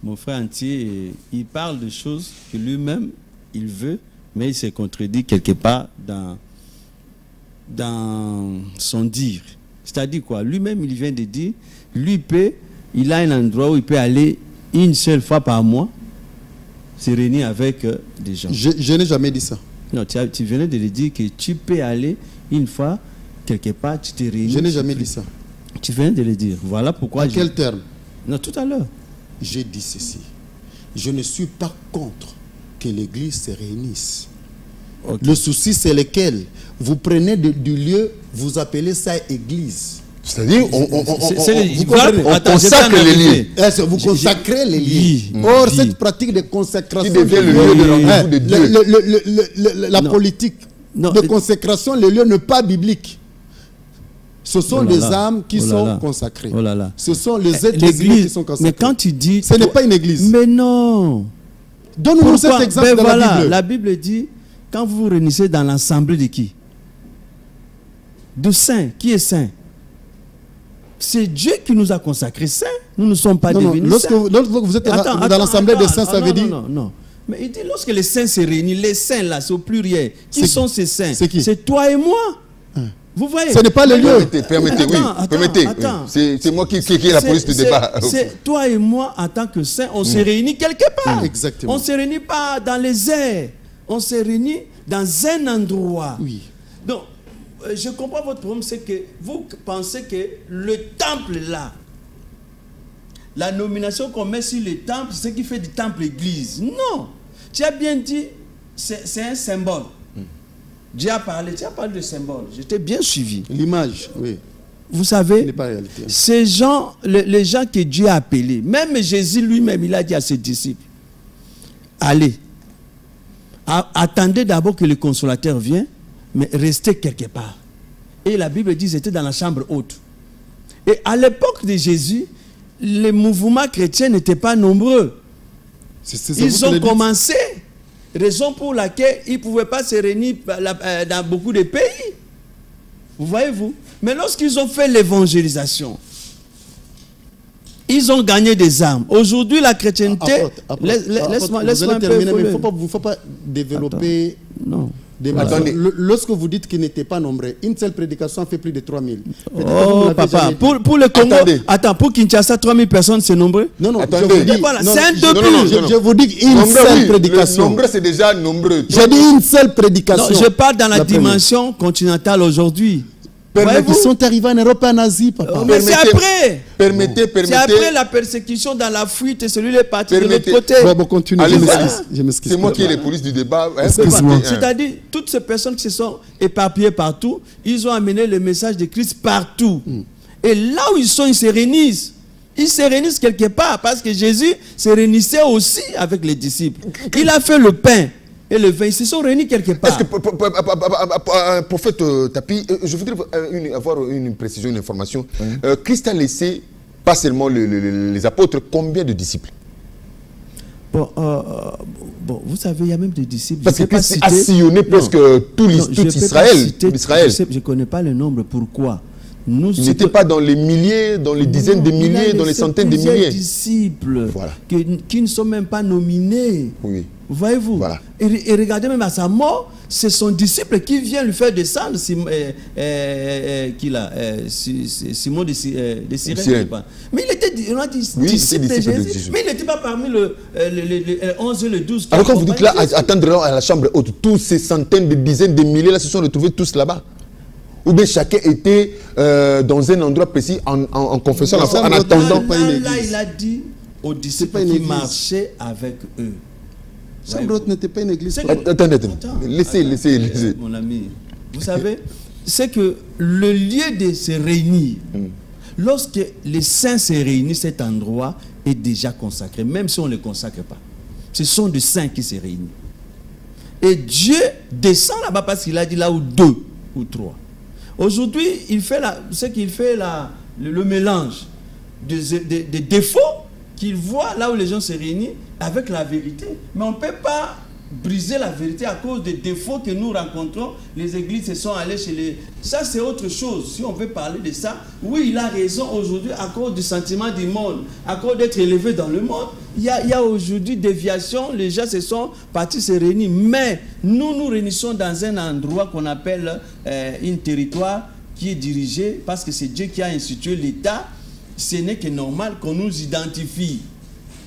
Mon frère entier, il parle de choses que lui-même, il veut, mais il se contredit quelque part dans son dire. C'est-à-dire quoi? Lui-même, il vient de dire, il a un endroit où il peut aller une seule fois par mois, se réunir avec des gens. Je n'ai jamais dit ça. Non, tu venais de le dire que tu peux aller une fois, quelque part, tu te réunis. Je n'ai jamais dit ça. Tu viens de le dire. Voilà pourquoi. À quel terme? Non, tout à l'heure. J'ai dit ceci. Je ne suis pas contre que l'Église se réunisse. Okay. Le souci, c'est lequel? Vous prenez du lieu, vous appelez ça église. C'est-à-dire, on consacre les lieux. Vous consacrez les lieux. Or, cette pratique de consécration qui devient le lieu de rendez-vous de Dieu. La politique de consécration, le lieu n'est pas biblique. Ce sont des âmes qui sont consacrées. Ce sont les êtres humains qui sont consacrés. Mais quand tu dis... Ce n'est pas une église. Mais non. Donne-nous cet exemple de la Bible. La Bible dit, quand vous vous réunissez dans l'assemblée de qui? De saints. Qui est saint? C'est Dieu qui nous a consacrés saints. Nous ne sommes pas devenus saints. Lorsque vous êtes dans l'assemblée des saints, ça veut dire... Non. Mais il dit, lorsque les saints se réunissent, les saints là, c'est au pluriel. Qui sont ces saints? C'est qui? C'est toi et moi. Vous voyez? Ce n'est pas le lieu. Permettez. C'est moi qui ai la police du débat. C'est toi et moi, en tant que saints, on se réunit quelque part. Exactement. On ne se réunit pas dans les airs. On se réunit dans un endroit. Oui. Donc, je comprends votre problème, c'est que vous pensez que le temple là, la nomination qu'on met sur le temple, c'est ce qui fait du temple église. Non. Tu as bien dit, c'est un symbole. Tu as parlé de symbole. J'étais bien suivi. L'image, oui. Vous savez, n'est pas réalité. Ces gens, les gens que Dieu a appelés, même Jésus lui-même, il a dit à ses disciples, allez, attendez d'abord que le consolateur vienne, mais restez quelque part. Et la Bible dit, c'était dans la chambre haute. Et à l'époque de Jésus, les mouvements chrétiens n'étaient pas nombreux. Ils ont commencé, raison pour laquelle ils ne pouvaient pas se réunir dans beaucoup de pays. Vous voyez-vous? Mais lorsqu'ils ont fait l'évangélisation, ils ont gagné des âmes. Aujourd'hui, la chrétienté... Laisse-moi terminer, mais il ne faut pas développer... Non. Lorsque vous dites qu'ils n'étaient pas nombreux, une seule prédication fait plus de 3000. Oh, papa, pour le Congo, pour Kinshasa, 3000 personnes, c'est nombreux? Non, attendez. C'est un demi. Je vous dis une seule prédication. Nombreux, c'est déjà nombreux. J'ai dit une seule prédication. Non, je parle dans la dimension continentale aujourd'hui. Ils sont arrivés en Europe et en Asie, papa. Mais c'est après. Permettez. C'est après la persécution dans la fuite et celui-là est parti de l'autre côté. Bon, continue. Je m'excuse. C'est moi qui ai les polices du débat. C'est-à-dire, toutes ces personnes qui se sont éparpillées partout, ils ont amené le message de Christ partout. Et là où ils sont, ils se réunissent. Ils se réunissent quelque part parce que Jésus se réunissait aussi avec les disciples. Il a fait le pain et le vin, ils se sont réunis quelque part. Est-ce que, prophète Tapi, je voudrais avoir une précision, une information. Christ a laissé, pas seulement les apôtres, combien de disciples? Bon, vous savez, il y a même des disciples. Parce que Christ a sillonné presque tout Israël. Je ne connais pas le nombre. Pourquoi? Il n'était pas dans les milliers, dans les dizaines de milliers, dans les centaines de milliers. Disciples voilà. qui ne sont même pas nominés. Oui. Voyez-vous, voilà. Et regardez même à sa mort, c'est son disciple qui vient lui faire descendre Simon de Cyrène. Mais il était disciple de Jésus. Mais il n'était pas parmi le 11 et le 12. Alors quand vous dites là, attendre à la chambre haute, tous ces centaines de dizaines de milliers là se sont retrouvés tous là-bas. Ou bien chacun était dans un endroit précis en confessant la foi, en attendant. Là, il a dit aux disciples qui marchaient avec eux. Chambre haute n'était pas une église. Attendez. Laissez. Mon ami, vous savez, c'est que le lieu de se réunir, lorsque les saints se réunissent, cet endroit est déjà consacré, même si on ne le consacre pas. Ce sont des saints qui se réunissent. Et Dieu descend là-bas parce qu'il a dit là où 2 ou 3. Aujourd'hui, il fait le mélange des défauts qu'il voit là où les gens se réunissent avec la vérité. Mais on ne peut pas briser la vérité à cause des défauts que nous rencontrons. Les églises se sont allées chez les... Ça, c'est autre chose. Si on veut parler de ça, oui, il a raison aujourd'hui à cause du sentiment du monde, à cause d'être élevé dans le monde. Il y a aujourd'hui déviation, les gens se sont partis se réunir. Mais nous réunissons dans un endroit qu'on appelle un territoire qui est dirigé parce que c'est Dieu qui a institué l'État. Ce n'est que normal qu'on nous identifie.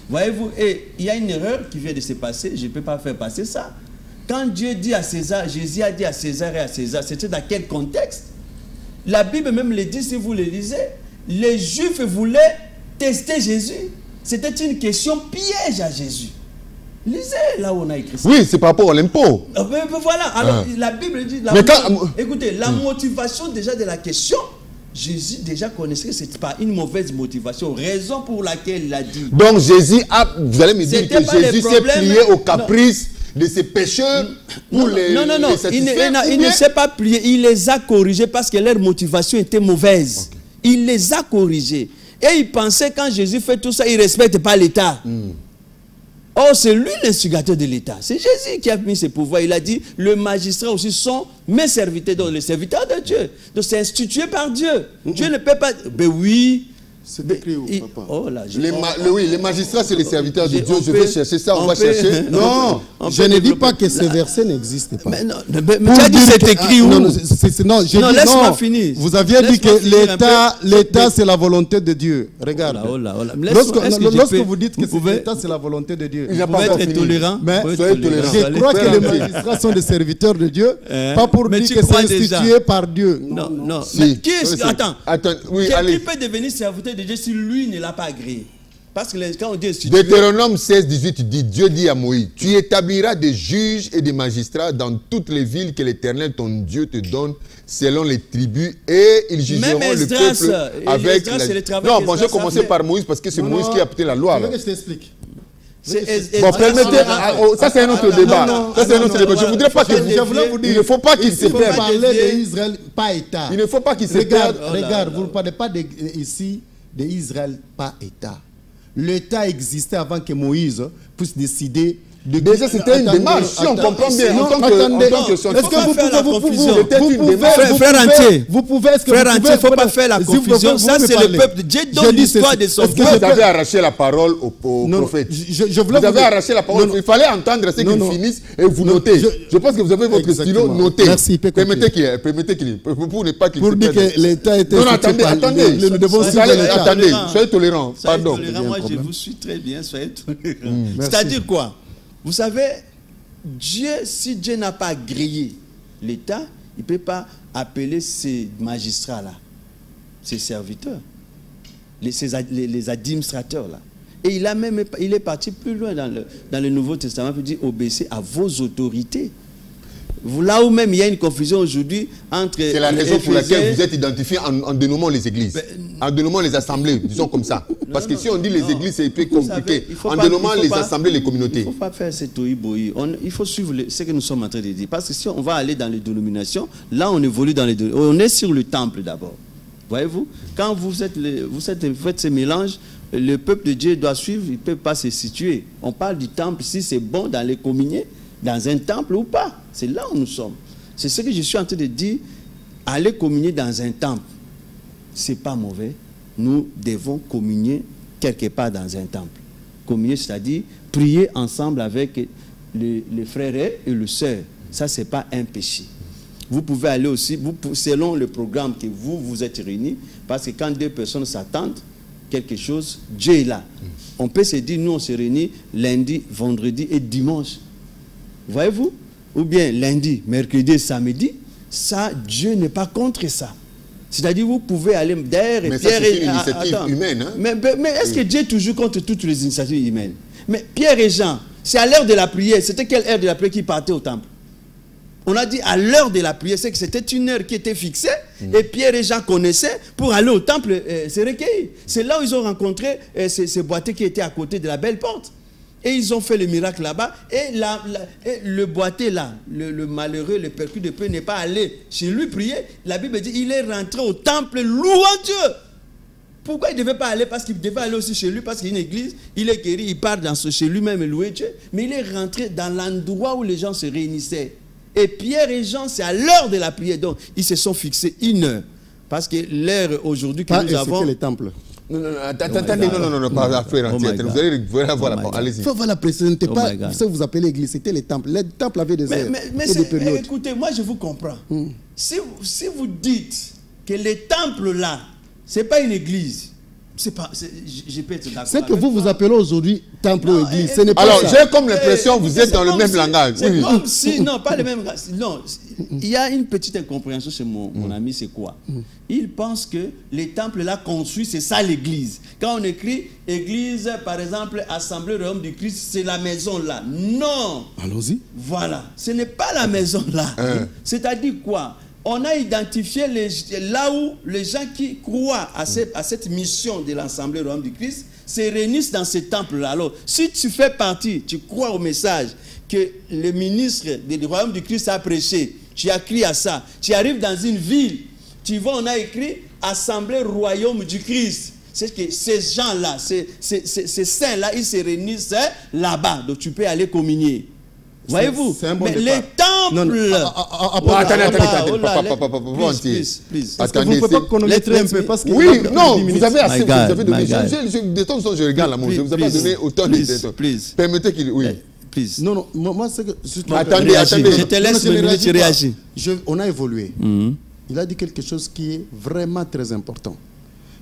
Voyez-vous, et il y a une erreur qui vient de se passer, je ne peux pas faire passer ça. Quand Dieu dit à César, Jésus a dit à César et à César, c'était dans quel contexte? La Bible même le dit, si vous le lisez, les Juifs voulaient tester Jésus. C'était une question piège à Jésus. Lisez là où on a écrit ça. Oui, c'est par rapport à l'impôt. Voilà, alors la Bible dit... écoutez, la motivation déjà de la question... Jésus déjà connaissait que ce n'était pas une mauvaise motivation, raison pour laquelle il a dit. Donc Jésus vous allez me dire que Jésus s'est plié aux caprices de ses pécheurs pour les satisfaire. Il ne s'est pas plié, il les a corrigés parce que leur motivation était mauvaise. Okay. Il les a corrigés. Et il pensait quand Jésus fait tout ça, il ne respecte pas l'État. Or, c'est lui l'instigateur de l'État. C'est Jésus qui a mis ses pouvoirs. Il a dit, le magistrat aussi sont mes serviteurs, donc les serviteurs de Dieu. Donc c'est institué par Dieu. Dieu ne peut pas... Ben oui. C'est écrit où, papa? Oh là, les magistrats, c'est les serviteurs de Dieu. Je vais chercher ça, on va chercher. Non, je ne dis pas que ce verset n'existe pas. Mais tu as dit c'est écrit où? Non, laisse-moi finir. Vous aviez dit que l'État, c'est la volonté de Dieu. Regarde. Lorsque vous dites que l'État, c'est la volonté de Dieu, vous pouvez être tolérant. Je crois que les magistrats sont des serviteurs de Dieu, pas pour dire que c'est institué par Dieu. Non. Attends. Qui peut devenir serviteur de Dieu si lui ne l'a pas agréé? Parce que quand on dit institué... Deutéronome 16, 18, Dieu dit à Moïse, tu établiras des juges et des magistrats dans toutes les villes que l'Éternel, ton Dieu, te donne, selon les tribus, et ils jugeront le peuple avec... Non, bon, je vais commencer par Moïse, parce que c'est Moïse qui a apporté la loi. Je veux que je t'explique. Bon, permettez, ça c'est un autre débat. Ça c'est un autre débat. Je voudrais pas que vous dites, il ne faut pas qu'il se perde. Parler d'Israël, pas État. Il ne faut pas qu'il se perde. Regarde, vous ne parlez pas ici d'Israël, pas État. L'État existait avant que Moïse puisse décider. Déjà, c'était une démarche. Si on comprend bien, en tant que Vous pouvez, il ne faut pas faire la confusion. Ça, c'est le peuple de Dieu dans l'histoire de son peuple. Vous avez arraché la parole au prophète. Vous avez arraché la parole. Il fallait entendre ce qu'il finisse et vous notez. Je pense que vous avez votre stylo noté. Merci. Permettez qu'il. Pour ne pas qu'il se perde. Pour dire que l'État était... Non, attendez. Nous devons suivre l'État. Attendez, soyez tolérants. Pardon. Moi, je vous suis très bien. Soyez tolérants. C'est-à-dire quoi? Vous savez, si Dieu n'a pas grillé l'État, il ne peut pas appeler ces magistrats-là, ces serviteurs, les administrateurs-là. Et il est parti plus loin dans le Nouveau Testament pour dire obéissez à vos autorités. Là où même il y a une confusion aujourd'hui entre... C'est la raison pour laquelle vous êtes identifié en dénommant les églises, en dénommant les assemblées, disons comme ça. Parce que si on dit les églises, c'est plus compliqué. En dénommant les assemblées, les communautés. Il ne faut pas faire cette tohi-bohi. Il faut suivre ce que nous sommes en train de dire. Parce que si on va aller dans les dénominations, là on évolue dans les dénominations. On est sur le temple d'abord. Voyez-vous, quand vous faites ce mélange, le peuple de Dieu doit suivre, il ne peut pas se situer. On parle du temple, si c'est bon dans les communiés, dans un temple ou pas. C'est là où nous sommes. C'est ce que je suis en train de dire. Aller communier dans un temple. c'est pas mauvais. Nous devons communier quelque part dans un temple. Communier, c'est-à-dire prier ensemble avec les frères et les sœurs. Ça, c'est pas un péché. Vous pouvez aller aussi, selon le programme que vous êtes réunis, parce que quand 2 personnes s'attendent, quelque chose, Dieu est là. On peut se dire, nous on se réunit lundi, vendredi et dimanche. Voyez-vous? Ou bien lundi, mercredi et samedi. Ça, Dieu n'est pas contre ça. C'est-à-dire, vous pouvez aller derrière et Pierre... c'est une initiative humaine. Hein? Mais est-ce que Dieu est toujours contre toutes les initiatives humaines? Mais Pierre et Jean, c'est à l'heure de la prière. C'était quelle heure de la prière qu'ils partaient au temple? On a dit à l'heure de la prière, c'est que c'était une heure qui était fixée et Pierre et Jean connaissaient pour aller au temple se recueillir. C'est là où ils ont rencontré ces boiteux qui étaient à côté de la belle porte. Et ils ont fait le miracle là-bas. Et, le boiteux là, le malheureux, le percu de peu n'est pas allé chez lui prier. La Bible dit il est rentré au temple louant Dieu. Pourquoi il ne devait pas aller? Parce qu'il devait aller aussi chez lui, parce qu'il y a une église, il est guéri, il part chez lui-même et louer Dieu. Mais il est rentré dans l'endroit où les gens se réunissaient. Et Pierre et Jean, c'est à l'heure de la prière. Donc, ils se sont fixés 1 heure. Parce que l'heure aujourd'hui que nous avons... les temples. Non, attendez, non, pas frère entier. Vous allez voir, allez-y. Il faut voir la précision. Ce pas ce que vous appelez l'église, c'était les temples. Les temples avaient des heures et des périodes. Écoutez, moi je vous comprends. Si vous dites que les temples là, ce n'est pas une église, je peux être d'accord. C'est que vous appelez aujourd'hui temple ou église. Ce n'est pas alors, ça. j'ai comme l'impression que vous êtes dans le même langage. C'est comme si, non, pas le même. Non, il y a une petite incompréhension chez mon ami, c'est quoi? Il pense que les temples là construits, c'est ça l'église. Quand on écrit église, par exemple, Assemblée Royaume du Christ, c'est la maison là. Non. Allons-y. Voilà, ce n'est pas la maison là. C'est-à-dire quoi? On a identifié là où les gens qui croient à cette mission de l'Assemblée Royaume du Christ se réunissent dans ce temple-là. Alors, si tu fais partie, tu crois au message que le ministre du Royaume du Christ a prêché, tu as crié à ça, tu arrives dans une ville, tu vois, on a écrit Assemblée Royaume du Christ. C'est que ces gens-là, ces saints-là, ils se réunissent là-bas. Donc, tu peux aller communier. Voyez-vous, mais les temples... Attendez, vous ne pouvez pas chronométrer un peu parce que... Oui, non, vous avez assez, vous avez donné... De toute façon, je regarde la montre, je vous ai pas donné autant de... Permettez qu'il... Oui. Non, moi, c'est que... Attendez. Je te laisse me minute, tu réagis. On a évolué. Il a dit quelque chose qui est vraiment très important.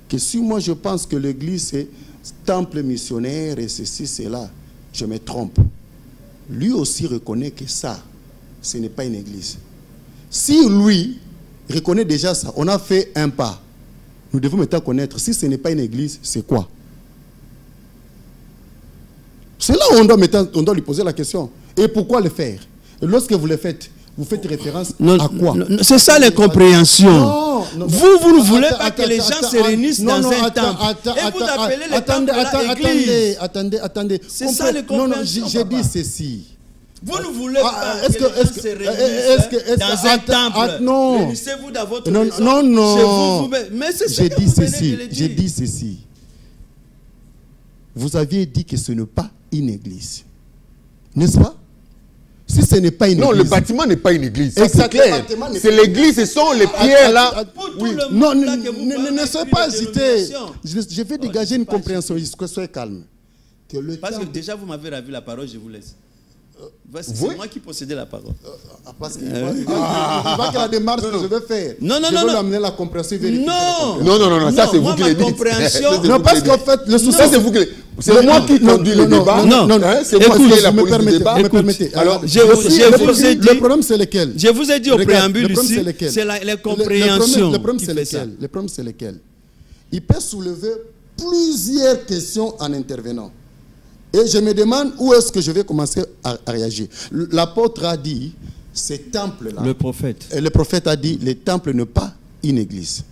Que si moi, je pense que l'église, c'est temple missionnaire et ceci, cela, je me trompe. Lui aussi reconnaît que ça, ce n'est pas une église. Si lui reconnaît déjà ça, on a fait un pas. Nous devons maintenant connaître, si ce n'est pas une église, c'est quoi? C'est là où on doit lui poser la question. Et pourquoi le faire? Et lorsque vous le faites, vous faites référence à quoi? C'est ça l'incompréhension. Vous ne voulez pas que les gens se réunissent dans un temple. Et vous appelez les temples l'église. Attendez. C'est ça l'incompréhension. J'ai dit ceci. Vous ne voulez pas que les gens se réunissent dans un temple. Non. Réunissez-vous dans votre maison. Non. Mais c'est ce que vous venez de le dire. J'ai dit ceci. Vous aviez dit que ce n'est pas une église. N'est-ce pas? Si ce n'est pas une église. Non, le bâtiment n'est pas une église. C'est clair. C'est l'église, ce sont les pierres là. Oui. Non, ne soyez pas agité. Je vais dégager une compréhension. Soyez calme. Parce que déjà, vous m'avez ravi la parole, je vous laisse. C'est moi qui possédais la parole. Parce qu'il va que la démarche que je vais faire. Non. Je vais amener la compréhension vérifiée. Non, ça c'est vous qui l'avez dit. Non, parce qu'en fait, le souci. Ça c'est vous qui l'avez dit. C'est moi qui conduis le débat. Non, c'est moi qui ai la police du débat. Me permettez. Alors, je vous ai dit. Le problème c'est lequel? Je vous ai dit au préambule ici, c'est la compréhension. Le problème c'est lequel? Il peut soulever plusieurs questions en intervenant. Et je me demande où est-ce que je vais commencer à réagir. L'apôtre a dit, ces temples-là... Le prophète. Et le prophète a dit, les temples ne sont pas une église.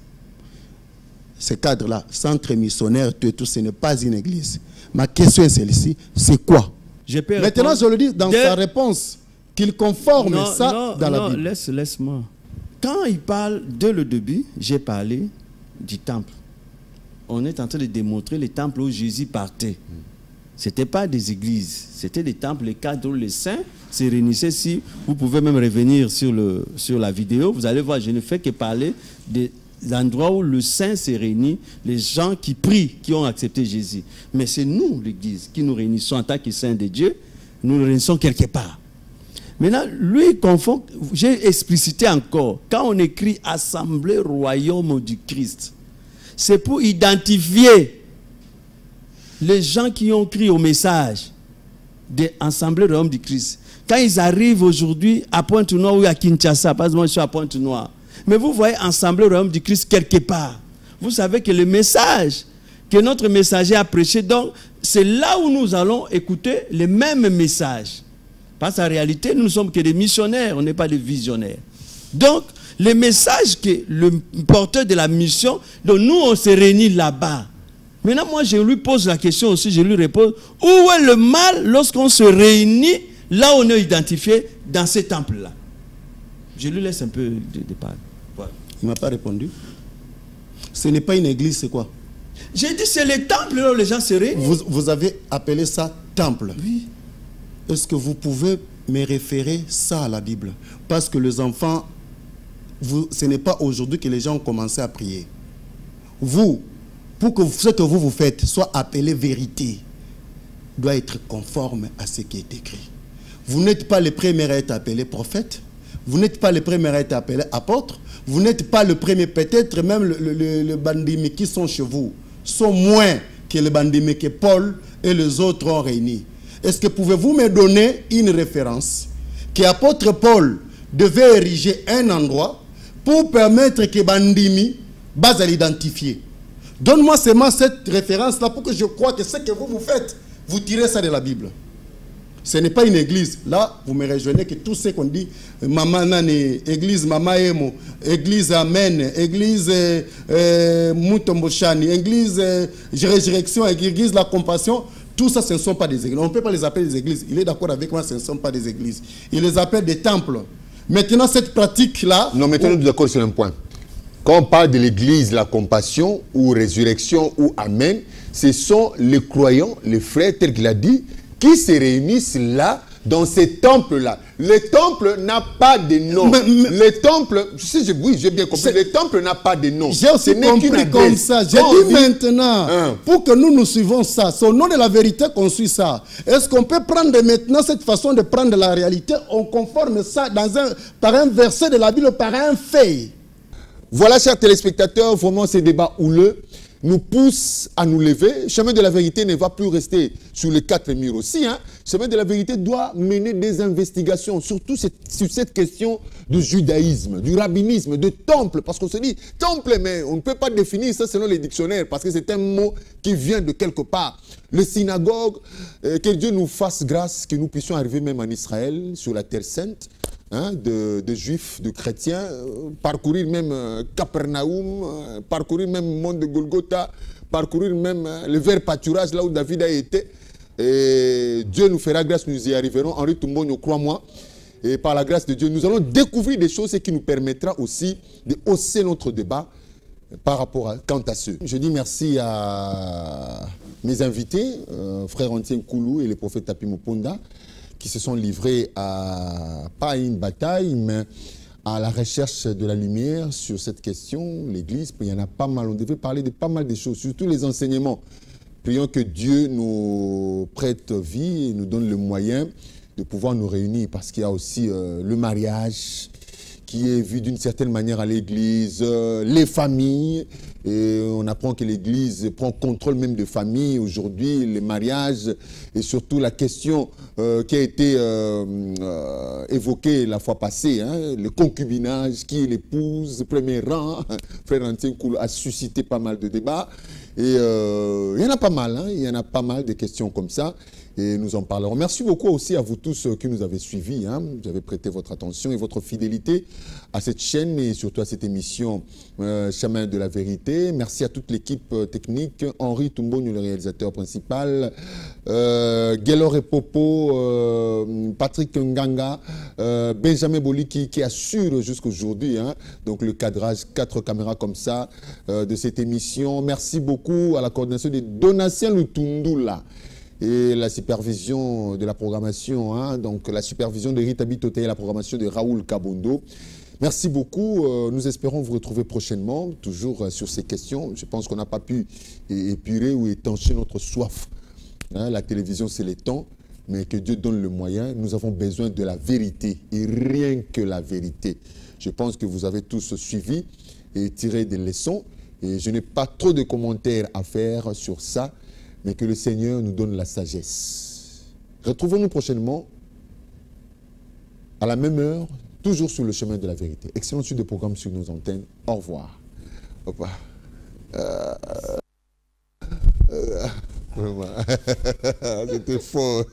Ce cadre-là, centre missionnaire, tout, ce n'est pas une église. Ma question est celle-ci, c'est quoi? Maintenant, je le dis dans sa réponse, qu'il conforme dans la Bible. Laisse-moi. Quand il parle dès le début, j'ai parlé du temple. On est en train de démontrer les temples où Jésus partait. Ce n'était pas des églises, c'était des temples, les cadres où les saints se réunissaient. Si vous pouvez même revenir sur la vidéo, vous allez voir, je ne fais que parler de l'endroit où le Saint s'est réuni, les gens qui prient, qui ont accepté Jésus. Mais c'est nous, l'Église, qui nous réunissons en tant que saints de Dieu, nous nous réunissons quelque part. Maintenant, lui, il confond, j'ai explicité encore, quand on écrit « Assemblée royaume du Christ », c'est pour identifier les gens qui ont crié au message de l'Assemblée royaume du Christ. Quand ils arrivent aujourd'hui à Pointe-Noire ou à Kinshasa, parce que moi je suis à Pointe-Noire, mais vous voyez Assemblée royaume du Christ quelque part. Vous savez que le message que notre messager a prêché, donc c'est là où nous allons écouter les mêmes messages. Parce qu'en réalité, nous ne sommes que des missionnaires, on n'est pas des visionnaires. Donc, les messages que le porteur de la mission, donc nous on se réunit là-bas. Maintenant, moi je lui pose la question aussi, je lui réponds, où est le mal lorsqu'on se réunit, là où on est identifié, dans ces temples-là? Je lui laisse un peu de parler. Voilà. Il ne m'a pas répondu. Ce n'est pas une église, c'est quoi? J'ai dit c'est les temples là où les gens se réunissent. Vous avez appelé ça temple. Oui. Est-ce que vous pouvez me référer ça à la Bible? Parce que les enfants, ce n'est pas aujourd'hui que les gens ont commencé à prier. Vous, pour que ce que vous faites soit appelé vérité, doit être conforme à ce qui est écrit. Vous n'êtes pas les premiers à être appelés prophètes. Vous n'êtes pas les premiers à être appelés apôtres. Vous n'êtes pas le premier, peut-être même le bandimi qui sont chez vous sont moins que le bandimi que Paul et les autres ont réunis. Est-ce que pouvez-vous me donner une référence qu'apôtre Paul devait ériger un endroit pour permettre que bandimi base à l'identifier? Donne-moi seulement cette référence-là pour que je croie que ce que vous faites, vous tirez ça de la Bible. Ce n'est pas une église. Là, vous me rejoignez que tout ce qu'on dit, Maman Nani, église Mama Emo, église Amen, église Mutomboshani, église Résurrection, église La Compassion, tout ça, ce ne sont pas des églises. On ne peut pas les appeler des églises. Il est d'accord avec moi, ce ne sont pas des églises. Il les appelle des temples. Maintenant, cette pratique-là... Non, maintenant, nous sommes d'accord sur un point. Quand on parle de l'église, la compassion, ou résurrection, ou amen, ce sont les croyants, les frères, tel qu'il a dit, qui se réunissent là, dans ces temples-là. Le temple n'a pas de nom. Le temple, oui, j'ai bien compris, le temple n'a pas de nom. J'ai aussi compris comme ça. J'ai dit maintenant, pour que nous suivons ça, c'est au nom de la vérité qu'on suit ça. Est-ce qu'on peut prendre maintenant cette façon de prendre la réalité, on conforme ça par un verset de la Bible, par un fait? Voilà, chers téléspectateurs, vraiment ces débats houleux nous poussent à nous lever. Chemin de la vérité ne va plus rester sur les quatre murs aussi. Chemin de la vérité doit mener des investigations, surtout sur cette question du judaïsme, du rabbinisme, de temple. Parce qu'on se dit, temple, mais on ne peut pas définir ça selon les dictionnaires, parce que c'est un mot qui vient de quelque part. Le synagogue, que Dieu nous fasse grâce, que nous puissions arriver même en Israël, sur la terre sainte, de juifs, de chrétiens, parcourir même Capernaum, parcourir même le mont de Golgotha, parcourir même le vert pâturage là où David a été. Et Dieu nous fera grâce, nous y arriverons. Henri Toumbonio, crois-moi. Et par la grâce de Dieu, nous allons découvrir des choses qui nous permettra aussi de hausser notre débat par rapport quant à ceux. Je dis merci à mes invités, frère Antien Koulou et le prophète Tapi Muponda, qui se sont livrés à, pas à une bataille, mais à la recherche de la lumière sur cette question. L'Église, il y en a pas mal. On devait parler de pas mal de choses, surtout les enseignements. Prions que Dieu nous prête vie et nous donne le moyen de pouvoir nous réunir, parce qu'il y a aussi le mariage qui est vu d'une certaine manière à l'Église, les familles, et on apprend que l'Église prend contrôle même de familles aujourd'hui, les mariages, et surtout la question qui a été évoquée la fois passée, le concubinage, qui est l'épouse, premier rang. Frère Antien Koulou a suscité pas mal de débats, et il y en a pas mal, il y en a pas mal de questions comme ça. Et nous en parlerons. Merci beaucoup aussi à vous tous qui nous avez suivis. Vous avez prêté votre attention et votre fidélité à cette chaîne et surtout à cette émission Chemin de la Vérité. Merci à toute l'équipe technique. Henri Toumbonio, le réalisateur principal. Guélor et Popo, Patrick Nganga, Benjamin Boli qui assure jusqu'aujourd'hui donc le cadrage 4 caméras comme ça de cette émission. Merci beaucoup à la coordination de Donatien Lutundula et la supervision de la programmation, donc la supervision de Rita Bitote et la programmation de Raoul Kabondo. Merci beaucoup. Nous espérons vous retrouver prochainement, toujours sur ces questions. Je pense qu'on n'a pas pu épurer ou étancher notre soif. Hein, la télévision, c'est les temps, mais que Dieu donne le moyen. Nous avons besoin de la vérité et rien que la vérité. Je pense que vous avez tous suivi et tiré des leçons. Et je n'ai pas trop de commentaires à faire sur ça, mais que le Seigneur nous donne la sagesse. Retrouvons-nous prochainement à la même heure, toujours sur le chemin de la vérité. Excellente suite de programme sur nos antennes. Au revoir. Au revoir. C'était fort.